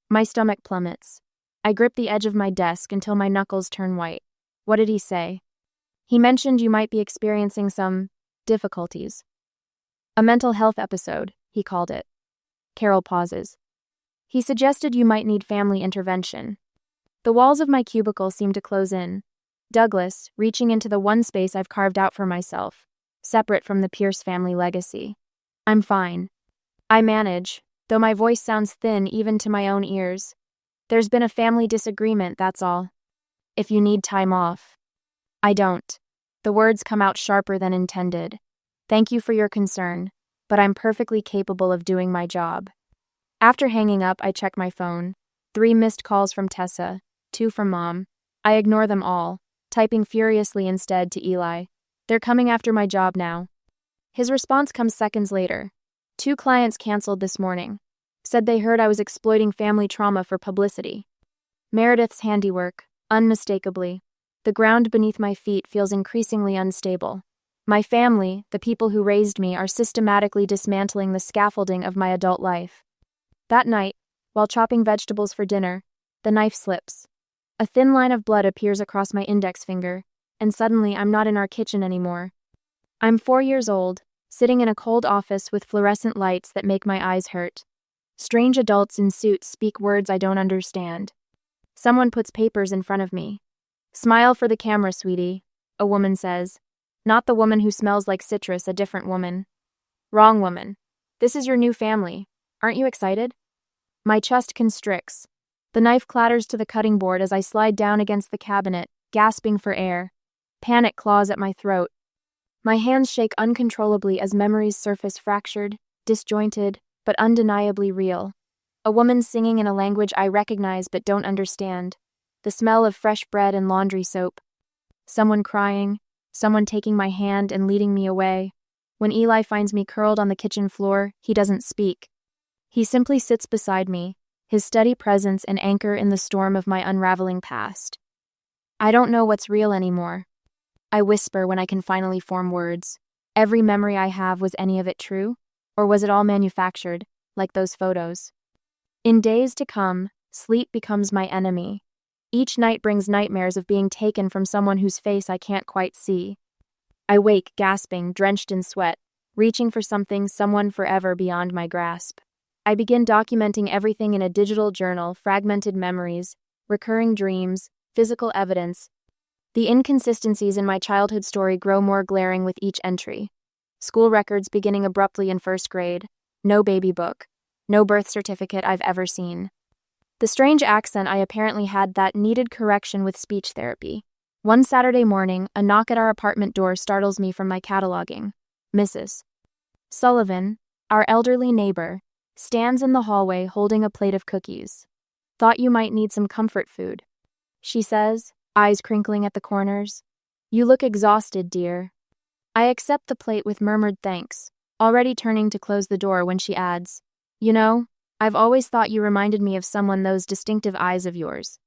My stomach plummets. I grip the edge of my desk until my knuckles turn white. What did he say? He mentioned you might be experiencing some difficulties. A mental health episode, he called it. Carol pauses. He suggested you might need family intervention. The walls of my cubicle seem to close in. Douglas, reaching into the one space I've carved out for myself, separate from the Pierce family legacy. I'm fine. I manage, though my voice sounds thin even to my own ears. There's been a family disagreement, that's all. If you need time off. I don't. The words come out sharper than intended. Thank you for your concern, but I'm perfectly capable of doing my job. After hanging up, I check my phone. 3 missed calls from Tessa, 2 from Mom. I ignore them all, typing furiously instead to Eli. They're coming after my job now. His response comes seconds later. 2 clients canceled this morning. Said they heard I was exploiting family trauma for publicity. Meredith's handiwork, unmistakably. The ground beneath my feet feels increasingly unstable. My family, the people who raised me, are systematically dismantling the scaffolding of my adult life. That night, while chopping vegetables for dinner, the knife slips. A thin line of blood appears across my index finger, and suddenly I'm not in our kitchen anymore. I'm 4 years old, sitting in a cold office with fluorescent lights that make my eyes hurt. Strange adults in suits speak words I don't understand. Someone puts papers in front of me. "Smile for the camera, sweetie," a woman says. "Not the woman who smells like citrus, a different woman." "Wrong woman. This is your new family. Aren't you excited?" My chest constricts. The knife clatters to the cutting board as I slide down against the cabinet, gasping for air. Panic claws at my throat. My hands shake uncontrollably as memories surface, fractured, disjointed, but undeniably real. A woman singing in a language I recognize but don't understand. The smell of fresh bread and laundry soap. Someone crying, someone taking my hand and leading me away. When Eli finds me curled on the kitchen floor, he doesn't speak. He simply sits beside me, his steady presence an anchor in the storm of my unraveling past. I don't know what's real anymore. I whisper when I can finally form words. Every memory I have, was any of it true? Or was it all manufactured, like those photos? In days to come, sleep becomes my enemy. Each night brings nightmares of being taken from someone whose face I can't quite see. I wake gasping, drenched in sweat, reaching for something, someone forever beyond my grasp. I begin documenting everything in a digital journal, fragmented memories, recurring dreams, physical evidence. The inconsistencies in my childhood story grow more glaring with each entry. School records beginning abruptly in first grade, no baby book, no birth certificate I've ever seen. The strange accent I apparently had that needed correction with speech therapy. One Saturday morning, a knock at our apartment door startles me from my cataloging. Mrs. Sullivan, our elderly neighbor, stands in the hallway holding a plate of cookies. "Thought you might need some comfort food," she says, eyes crinkling at the corners. "You look exhausted, dear." I accept the plate with murmured thanks, already turning to close the door when she adds, "You know, I've always thought you reminded me of someone, those distinctive eyes of yours."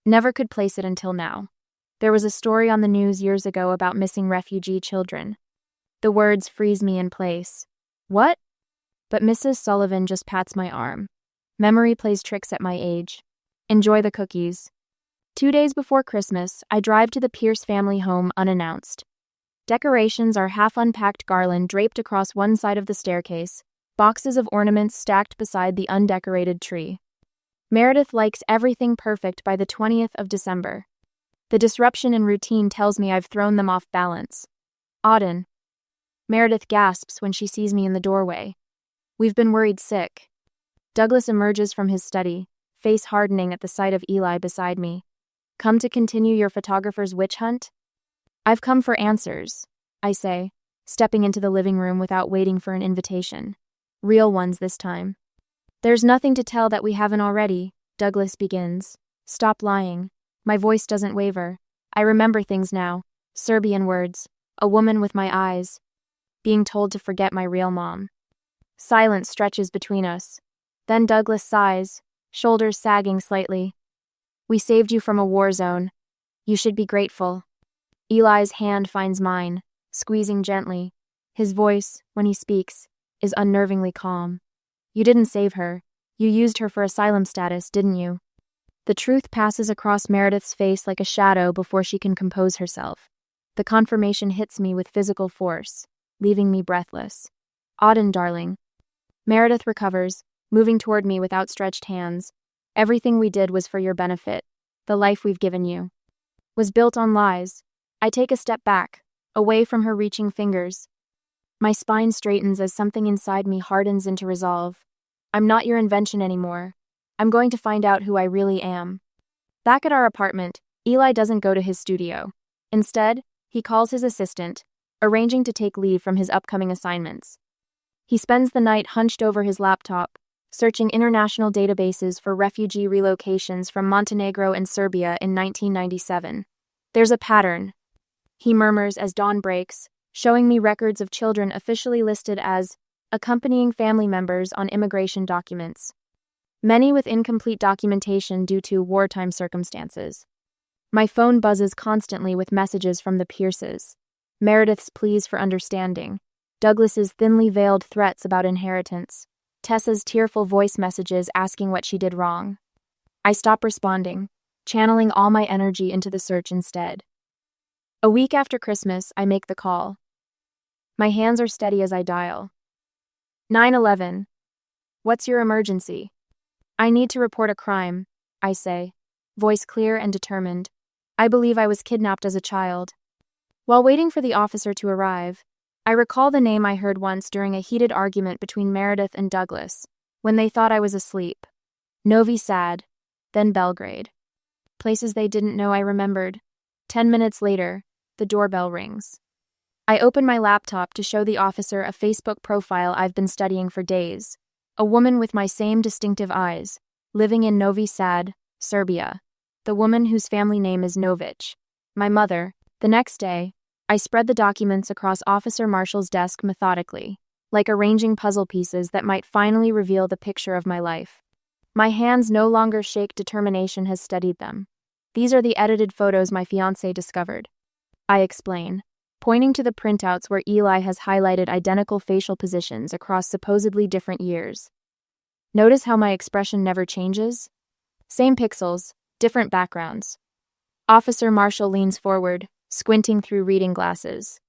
Never could place it until now. There was a story on the news years ago about missing refugee children. The words freeze me in place. What? But Mrs. Sullivan just pats my arm. Memory plays tricks at my age. Enjoy the cookies. 2 days before Christmas, I drive to the Pierce family home unannounced. Decorations are half-unpacked garland draped across one side of the staircase, boxes of ornaments stacked beside the undecorated tree. Meredith likes everything perfect by the 20th of December. The disruption in routine tells me I've thrown them off balance. Auden. Meredith gasps when she sees me in the doorway. We've been worried sick. Douglas emerges from his study, face hardening at the sight of Eli beside me. Come to continue your photographer's witch hunt? I've come for answers, I say, stepping into the living room without waiting for an invitation. Real ones this time. There's nothing to tell that we haven't already, Douglas begins. Stop lying. My voice doesn't waver. I remember things now. Serbian words. A woman with my eyes. Being told to forget my real mom. Silence stretches between us. Then Douglas sighs, shoulders sagging slightly. We saved you from a war zone. You should be grateful. Eli's hand finds mine, squeezing gently. His voice, when he speaks, is unnervingly calm. You didn't save her. You used her for asylum status, didn't you? The truth passes across Meredith's face like a shadow before she can compose herself. The confirmation hits me with physical force, leaving me breathless. Auden, darling. Meredith recovers, moving toward me with outstretched hands. Everything we did was for your benefit. The life we've given you was built on lies. I take a step back, away from her reaching fingers. My spine straightens as something inside me hardens into resolve. I'm not your invention anymore. I'm going to find out who I really am. Back at our apartment, Eli doesn't go to his studio. Instead, he calls his assistant, arranging to take leave from his upcoming assignments. He spends the night hunched over his laptop, searching international databases for refugee relocations from Montenegro and Serbia in 1997. There's a pattern, he murmurs as dawn breaks, showing me records of children officially listed as accompanying family members on immigration documents, many with incomplete documentation due to wartime circumstances. My phone buzzes constantly with messages from the Pierces. Meredith's pleas for understanding, Douglas's thinly veiled threats about inheritance, Tessa's tearful voice messages asking what she did wrong. I stop responding, channeling all my energy into the search instead. A week after Christmas, I make the call. My hands are steady as I dial. 911. What's your emergency? I need to report a crime, I say, voice clear and determined. I believe I was kidnapped as a child. While waiting for the officer to arrive, I recall the name I heard once during a heated argument between Meredith and Douglas, when they thought I was asleep. Novi Sad, then Belgrade. Places they didn't know I remembered. 10 minutes later, the doorbell rings. I open my laptop to show the officer a Facebook profile I've been studying for days. A woman with my same distinctive eyes, living in Novi Sad, Serbia. The woman whose family name is Novic. My mother. The next day, I spread the documents across Officer Marshall's desk methodically, like arranging puzzle pieces that might finally reveal the picture of my life. My hands no longer shake, determination has steadied them. These are the edited photos my fiancé discovered. I explain, pointing to the printouts where Eli has highlighted identical facial positions across supposedly different years. Notice how my expression never changes? Same pixels, different backgrounds. Officer Marshall leans forward, squinting through reading glasses.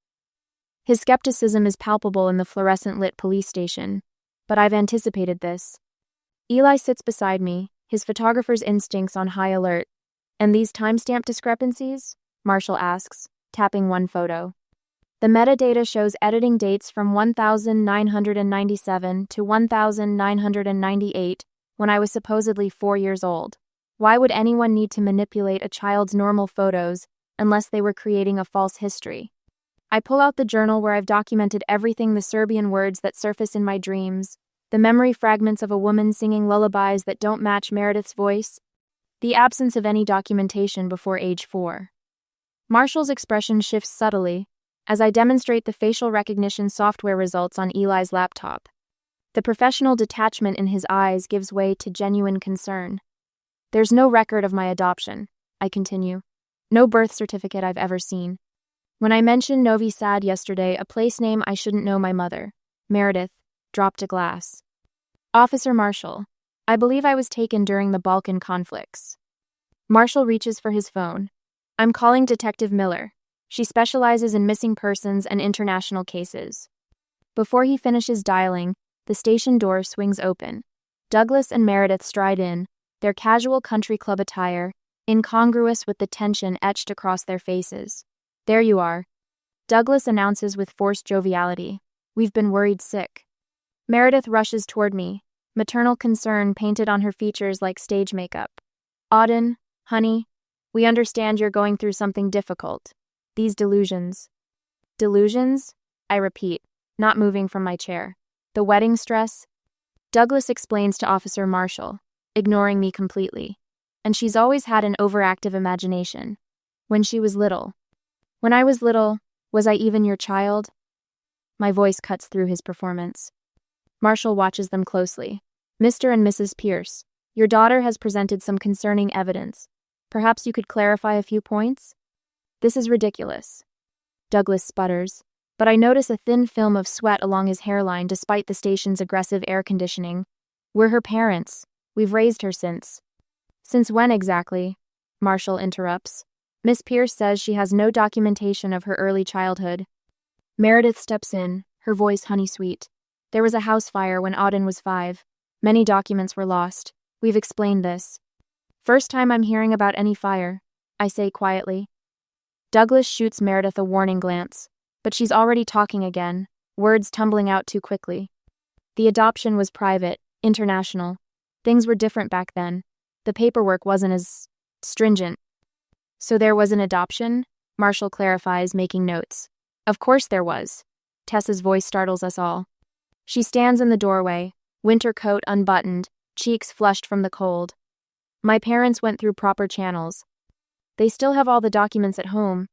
His skepticism is palpable in the fluorescent-lit police station, but I've anticipated this. Eli sits beside me, his photographer's instincts on high alert. And these timestamp discrepancies? Marshall asks, tapping one photo. The metadata shows editing dates from 1997 to 1998, when I was supposedly 4 years old. Why would anyone need to manipulate a child's normal photos unless they were creating a false history? I pull out the journal where I've documented everything, the Serbian words that surface in my dreams, the memory fragments of a woman singing lullabies that don't match Meredith's voice, the absence of any documentation before age 4. Marshall's expression shifts subtly as I demonstrate the facial recognition software results on Eli's laptop. The professional detachment in his eyes gives way to genuine concern. There's no record of my adoption, I continue. No birth certificate I've ever seen. When I mentioned Novi Sad yesterday, a place name I shouldn't know, my mother, Meredith, dropped a glass. Officer Marshall, I believe I was taken during the Balkan conflicts. Marshall reaches for his phone. I'm calling Detective Miller. She specializes in missing persons and international cases. Before he finishes dialing, the station door swings open. Douglas and Meredith stride in, their casual country club attire, incongruous with the tension etched across their faces. There you are, Douglas announces with forced joviality. We've been worried sick. Meredith rushes toward me, maternal concern painted on her features like stage makeup. Auden, honey, we understand you're going through something difficult. These delusions. Delusions? I repeat, not moving from my chair. The wedding stress? Douglas explains to Officer Marshall, ignoring me completely. And she's always had an overactive imagination. When she was little. When I was little, was I even your child? My voice cuts through his performance. Marshall watches them closely. Mr. and Mrs. Pierce, your daughter has presented some concerning evidence. Perhaps you could clarify a few points? This is ridiculous. Douglas sputters, but I notice a thin film of sweat along his hairline despite the station's aggressive air conditioning. We're her parents. We've raised her since. Since when exactly? Marshall interrupts. Miss Pierce says she has no documentation of her early childhood. Meredith steps in, her voice honey-sweet. There was a house fire when Auden was 5. Many documents were lost. We've explained this. First time I'm hearing about any fire, I say quietly. Douglas shoots Meredith a warning glance, but she's already talking again, words tumbling out too quickly. The adoption was private, international. Things were different back then. The paperwork wasn't as stringent. So there was an adoption? Marshall clarifies, making notes. Of course there was. Tessa's voice startles us all. She stands in the doorway, winter coat unbuttoned, cheeks flushed from the cold. My parents went through proper channels. They still have all the documents at home.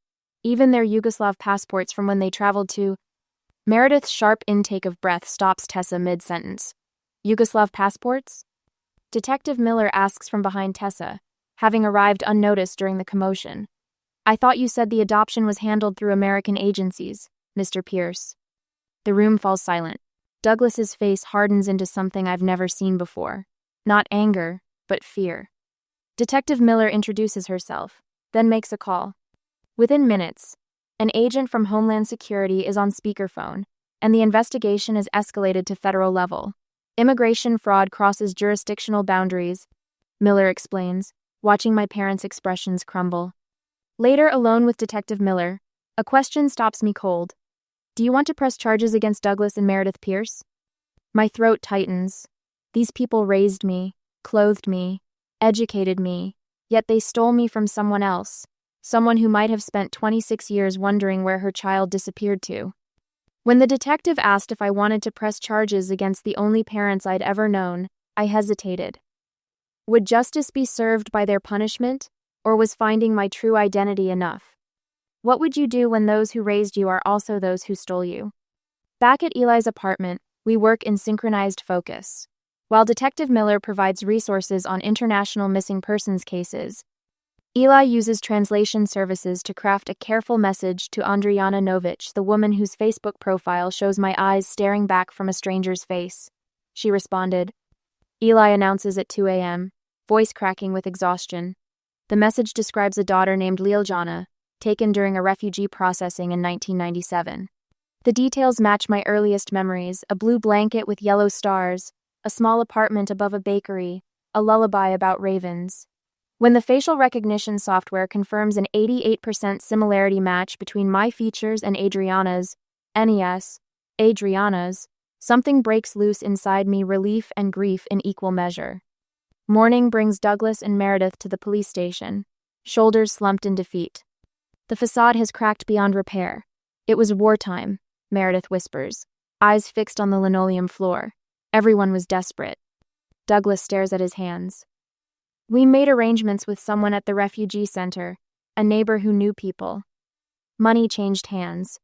even their Yugoslav passports from when they traveled to. Meredith's sharp intake of breath stops Tessa mid-sentence. Yugoslav passports? Detective Miller asks from behind Tessa, having arrived unnoticed during the commotion. I thought you said the adoption was handled through American agencies, Mr. Pierce. The room falls silent. Douglas's face hardens into something I've never seen before. Not anger, but fear. Detective Miller introduces herself, then makes a call. Within minutes, an agent from Homeland Security is on speakerphone, and the investigation is escalated to federal level. Immigration fraud crosses jurisdictional boundaries, Miller explains, watching my parents' expressions crumble. Later, alone with Detective Miller, a question stops me cold. Do you want to press charges against Douglas and Meredith Pierce? My throat tightens. These people raised me, clothed me, educated me, yet they stole me from someone else, someone who might have spent 26 years wondering where her child disappeared to. When the detective asked if I wanted to press charges against the only parents I'd ever known, I hesitated. Would justice be served by their punishment, or was finding my true identity enough? What would you do when those who raised you are also those who stole you? Back at Eli's apartment, we work in synchronized focus. While Detective Miller provides resources on international missing persons cases, Eli uses translation services to craft a careful message to Andrijana Novic, the woman whose Facebook profile shows my eyes staring back from a stranger's face. She responded. Eli announces at 2 a.m., voice cracking with exhaustion. The message describes a daughter named Liljana, taken during a refugee processing in 1997. The details match my earliest memories: a blue blanket with yellow stars, a small apartment above a bakery, a lullaby about ravens. When the facial recognition software confirms an 88% similarity match between my features and Adriana's, Adriana's, something breaks loose inside me, relief and grief in equal measure. Morning brings Douglas and Meredith to the police station, shoulders slumped in defeat. The facade has cracked beyond repair. It was wartime, Meredith whispers, eyes fixed on the linoleum floor. Everyone was desperate. Douglas stares at his hands. We made arrangements with someone at the refugee center, a neighbor who knew people. Money changed hands.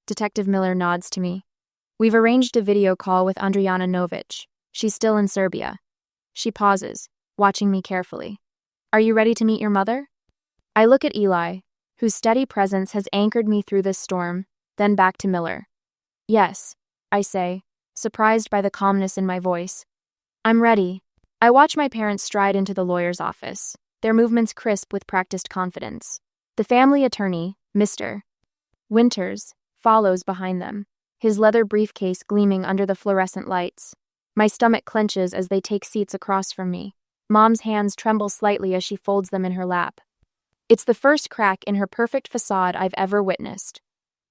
Detective Miller nods to me. We've arranged a video call with Andrijana Novic. She's still in Serbia. She pauses, watching me carefully. Are you ready to meet your mother? I look at Eli, whose steady presence has anchored me through this storm, then back to Miller. Yes, I say, surprised by the calmness in my voice. I'm ready. I watch my parents stride into the lawyer's office, their movements crisp with practiced confidence. The family attorney, Mr. Winters, follows behind them, his leather briefcase gleaming under the fluorescent lights. My stomach clenches as they take seats across from me. Mom's hands tremble slightly as she folds them in her lap. It's the first crack in her perfect facade I've ever witnessed.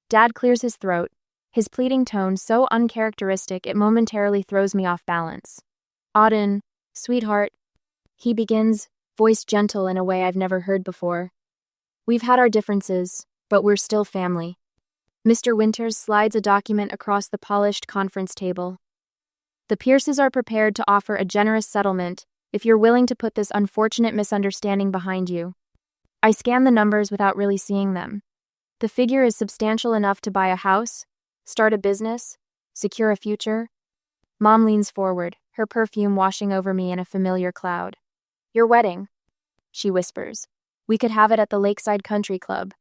Dad clears his throat, his pleading tone so uncharacteristic it momentarily throws me off balance. Auden, sweetheart, he begins, voice gentle in a way I've never heard before. We've had our differences, but we're still family. Mr. Winters slides a document across the polished conference table. The Pierces are prepared to offer a generous settlement if you're willing to put this unfortunate misunderstanding behind you. I scan the numbers without really seeing them. The figure is substantial enough to buy a house, start a business, secure a future. Mom leans forward, her perfume washing over me in a familiar cloud. Your wedding, she whispers. We could have it at the Lakeside Country Club.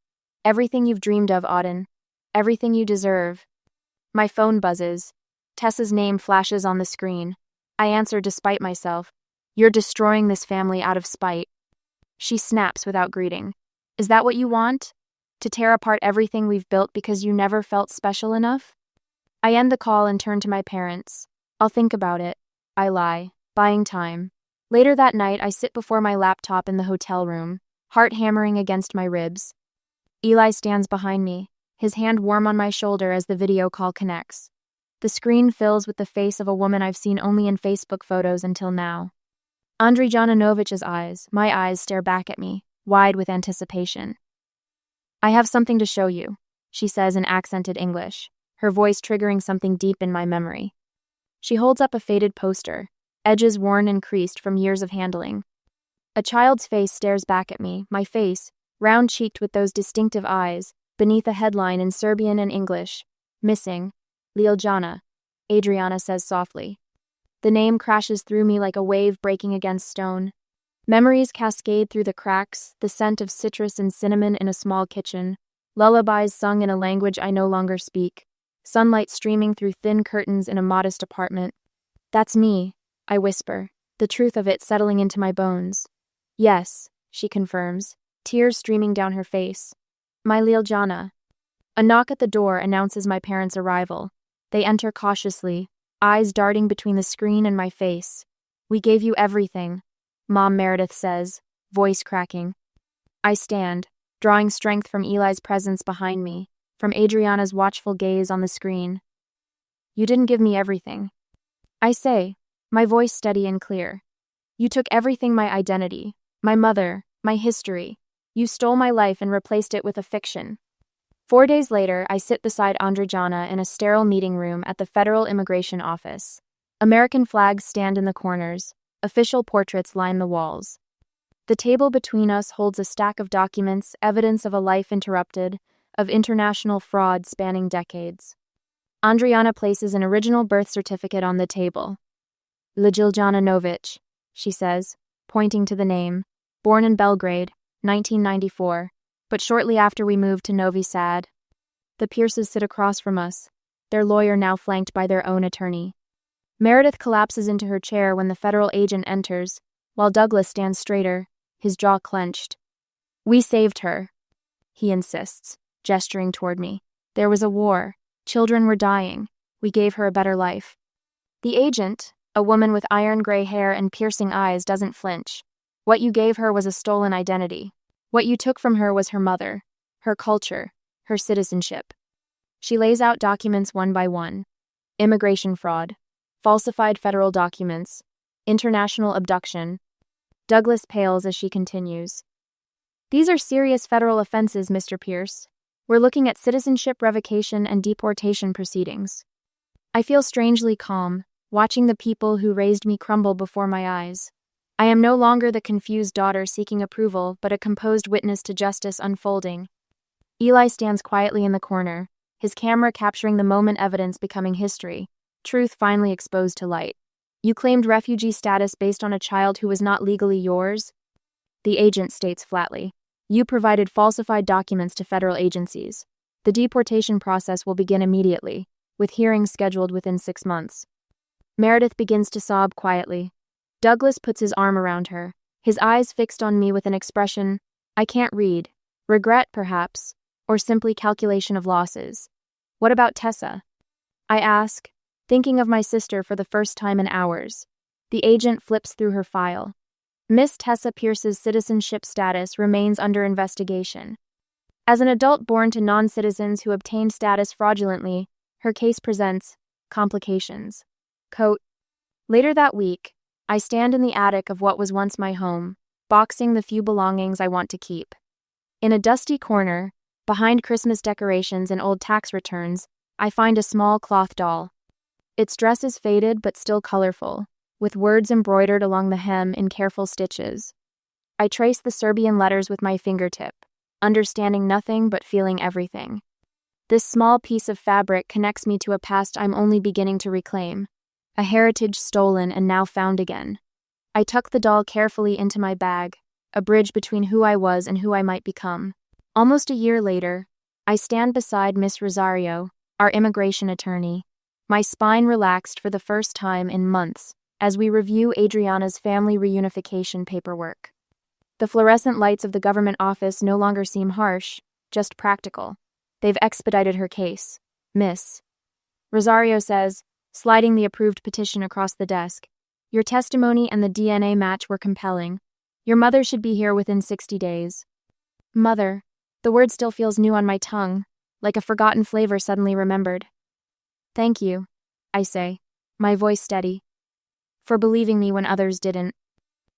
Everything you've dreamed of, Auden. Everything you deserve. My phone buzzes. Tessa's name flashes on the screen. I answer despite myself. You're destroying this family out of spite. She snaps without greeting. Is that what you want? To tear apart everything we've built because you never felt special enough? I end the call and turn to my parents. I'll think about it. I lie, buying time. Later that night, I sit before my laptop in the hotel room, heart hammering against my ribs. Eli stands behind me, his hand warm on my shoulder as the video call connects. The screen fills with the face of a woman I've seen only in Facebook photos until now. Andrijana Novic's eyes, my eyes, stare back at me, wide with anticipation. I have something to show you, she says in accented English, her voice triggering something deep in my memory. She holds up a faded poster, edges worn and creased from years of handling. A child's face stares back at me, my face, round-cheeked with those distinctive eyes, Beneath a headline in Serbian and English, "Missing, Ljiljana," Adriana says softly. The name crashes through me like a wave breaking against stone. Memories cascade through the cracks, the scent of citrus and cinnamon in a small kitchen, lullabies sung in a language I no longer speak, sunlight streaming through thin curtains in a modest apartment. "That's me," I whisper, the truth of it settling into my bones. "Yes," she confirms, tears streaming down her face. "My Ljiljana." A knock at the door announces my parents' arrival. They enter cautiously, eyes darting between the screen and my face. "We gave you everything," Mom Meredith says, voice cracking. I stand, drawing strength from Eli's presence behind me, from Adriana's watchful gaze on the screen. "You didn't give me everything," I say, my voice steady and clear. "You took everything: my identity, my mother, my history. You stole my life and replaced it with a fiction." 4 days later, I sit beside Andrijana in a sterile meeting room at the Federal Immigration Office. American flags stand in the corners. Official portraits line the walls. The table between us holds a stack of documents, evidence of a life interrupted, of international fraud spanning decades. Andrijana places an original birth certificate on the table. "Ljiljana Novic," she says, pointing to the name. "Born in Belgrade, 1994, but shortly after we moved to Novi Sad." The Pierces sit across from us, their lawyer now flanked by their own attorney. Meredith collapses into her chair when the federal agent enters, while Douglas stands straighter, his jaw clenched. "We saved her," he insists, gesturing toward me. "There was a war. Children were dying. We gave her a better life." The agent, a woman with iron gray hair and piercing eyes, doesn't flinch. "What you gave her was a stolen identity. What you took from her was her mother, her culture, her citizenship." She lays out documents one by one. Immigration fraud, falsified federal documents, international abduction. Douglas pales as she continues. "These are serious federal offenses, Mr. Pierce. We're looking at citizenship revocation and deportation proceedings." I feel strangely calm, watching the people who raised me crumble before my eyes. I am no longer the confused daughter seeking approval, but a composed witness to justice unfolding. Eli stands quietly in the corner, his camera capturing the moment, evidence becoming history, truth finally exposed to light. "You claimed refugee status based on a child who was not legally yours?" The agent states flatly. "You provided falsified documents to federal agencies. The deportation process will begin immediately, with hearings scheduled within 6 months." Meredith begins to sob quietly. Douglas puts his arm around her, his eyes fixed on me with an expression I can't read. Regret, perhaps, or simply calculation of losses. "What about Tessa?" I ask, thinking of my sister for the first time in hours. The agent flips through her file. "Miss Tessa Pierce's citizenship status remains under investigation. As an adult born to non-citizens who obtained status fraudulently, her case presents complications." Quote. Later that week, I stand in the attic of what was once my home, boxing the few belongings I want to keep. In a dusty corner, behind Christmas decorations and old tax returns, I find a small cloth doll. Its dress is faded but still colorful, with words embroidered along the hem in careful stitches. I trace the Serbian letters with my fingertip, understanding nothing but feeling everything. This small piece of fabric connects me to a past I'm only beginning to reclaim, a heritage stolen and now found again. I tuck the doll carefully into my bag, a bridge between who I was and who I might become. Almost a year later, I stand beside Miss Rosario, our immigration attorney, my spine relaxed for the first time in months as we review Adriana's family reunification paperwork. The fluorescent lights of the government office no longer seem harsh, just practical. They've expedited her case, Miss. Rosario says, sliding the approved petition across the desk. "Your testimony and the DNA match were compelling. Your mother should be here within 60 days. Mother. The word still feels new on my tongue, like a forgotten flavor suddenly remembered. "Thank you," I say, my voice steady, "for believing me when others didn't."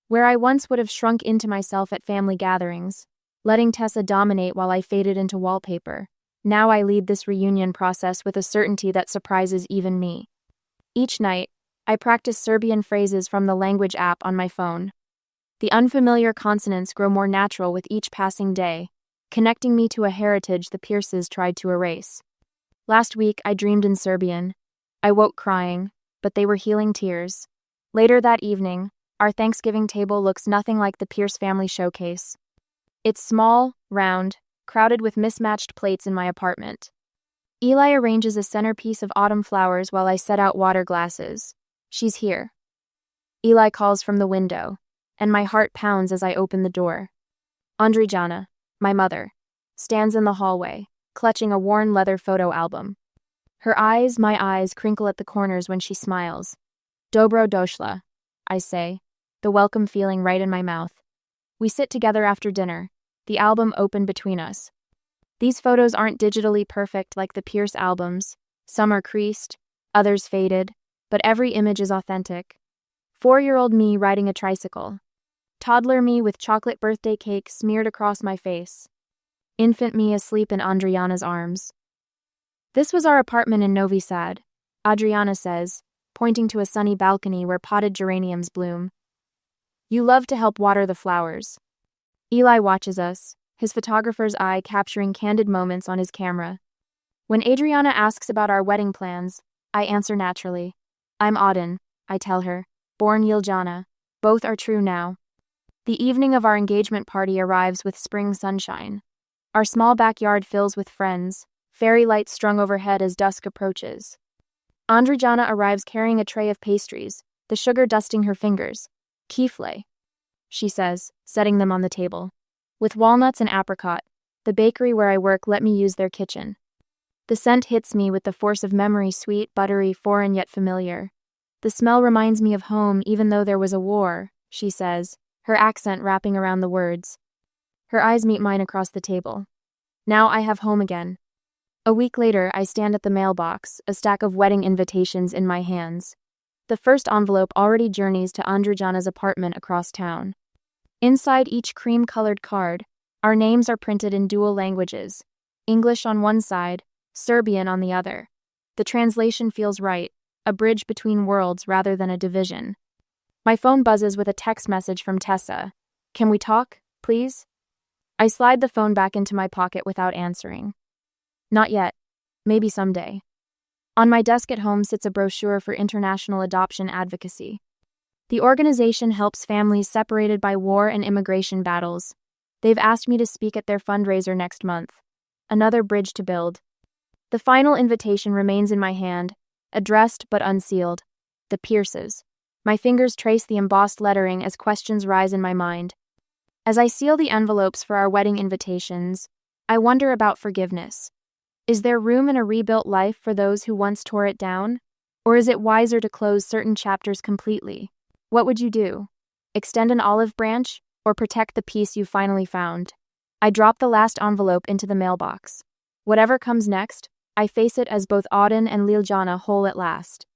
Where I once would have shrunk into myself at family gatherings, letting Tessa dominate while I faded into wallpaper, now I lead this reunion process with a certainty that surprises even me. Each night, I practice Serbian phrases from the language app on my phone. The unfamiliar consonants grow more natural with each passing day, connecting me to a heritage the Pierces tried to erase. Last week, I dreamed in Serbian. I woke crying, but they were healing tears. Later that evening, our Thanksgiving table looks nothing like the Pierce family showcase. It's small, round, crowded with mismatched plates in my apartment. Eli arranges a centerpiece of autumn flowers while I set out water glasses. She's here. Eli calls from the window, and my heart pounds as I open the door. Andrijana, my mother, stands in the hallway, clutching a worn leather photo album. Her eyes, my eyes, crinkle at the corners when she smiles. Dobro došla, I say, the welcome feeling right in my mouth. We sit together after dinner, the album open between us. These photos aren't digitally perfect like the Pierce albums. Some are creased, others faded, but every image is authentic. 4-year-old me riding a tricycle. Toddler me with chocolate birthday cake smeared across my face. Infant me asleep in Adriana's arms. This was our apartment in Novi Sad, Adriana says, pointing to a sunny balcony where potted geraniums bloom. You love to help water the flowers. Eli watches us, his photographer's eye capturing candid moments on his camera. When Adriana asks about our wedding plans, I answer naturally. I'm Auden, I tell her, born Yiljana. Both are true now. The evening of our engagement party arrives with spring sunshine. Our small backyard fills with friends, fairy lights strung overhead as dusk approaches. Andrijana arrives carrying a tray of pastries, the sugar dusting her fingers. Kifle, she says, setting them on the table. With walnuts and apricot, the bakery where I work let me use their kitchen. The scent hits me with the force of memory, sweet, buttery, foreign yet familiar. The smell reminds me of home even though there was a war, she says, her accent wrapping around the words. Her eyes meet mine across the table. Now I have home again. A week later, I stand at the mailbox, a stack of wedding invitations in my hands. The first envelope already journeys to Andrijana's apartment across town. Inside each cream-colored card, our names are printed in dual languages, English on one side, Serbian on the other. The translation feels right, a bridge between worlds rather than a division. My phone buzzes with a text message from Tessa. Can we talk, please? I slide the phone back into my pocket without answering. Not yet. Maybe someday. On my desk at home sits a brochure for international adoption advocacy. The organization helps families separated by war and immigration battles. They've asked me to speak at their fundraiser next month. Another bridge to build. The final invitation remains in my hand, addressed but unsealed. The Pierces. My fingers trace the embossed lettering as questions rise in my mind. As I seal the envelopes for our wedding invitations, I wonder about forgiveness. Is there room in a rebuilt life for those who once tore it down? Or is it wiser to close certain chapters completely? What would you do? Extend an olive branch, or protect the peace you finally found? I drop the last envelope into the mailbox. Whatever comes next, I face it as both Auden and Liljana whole at last.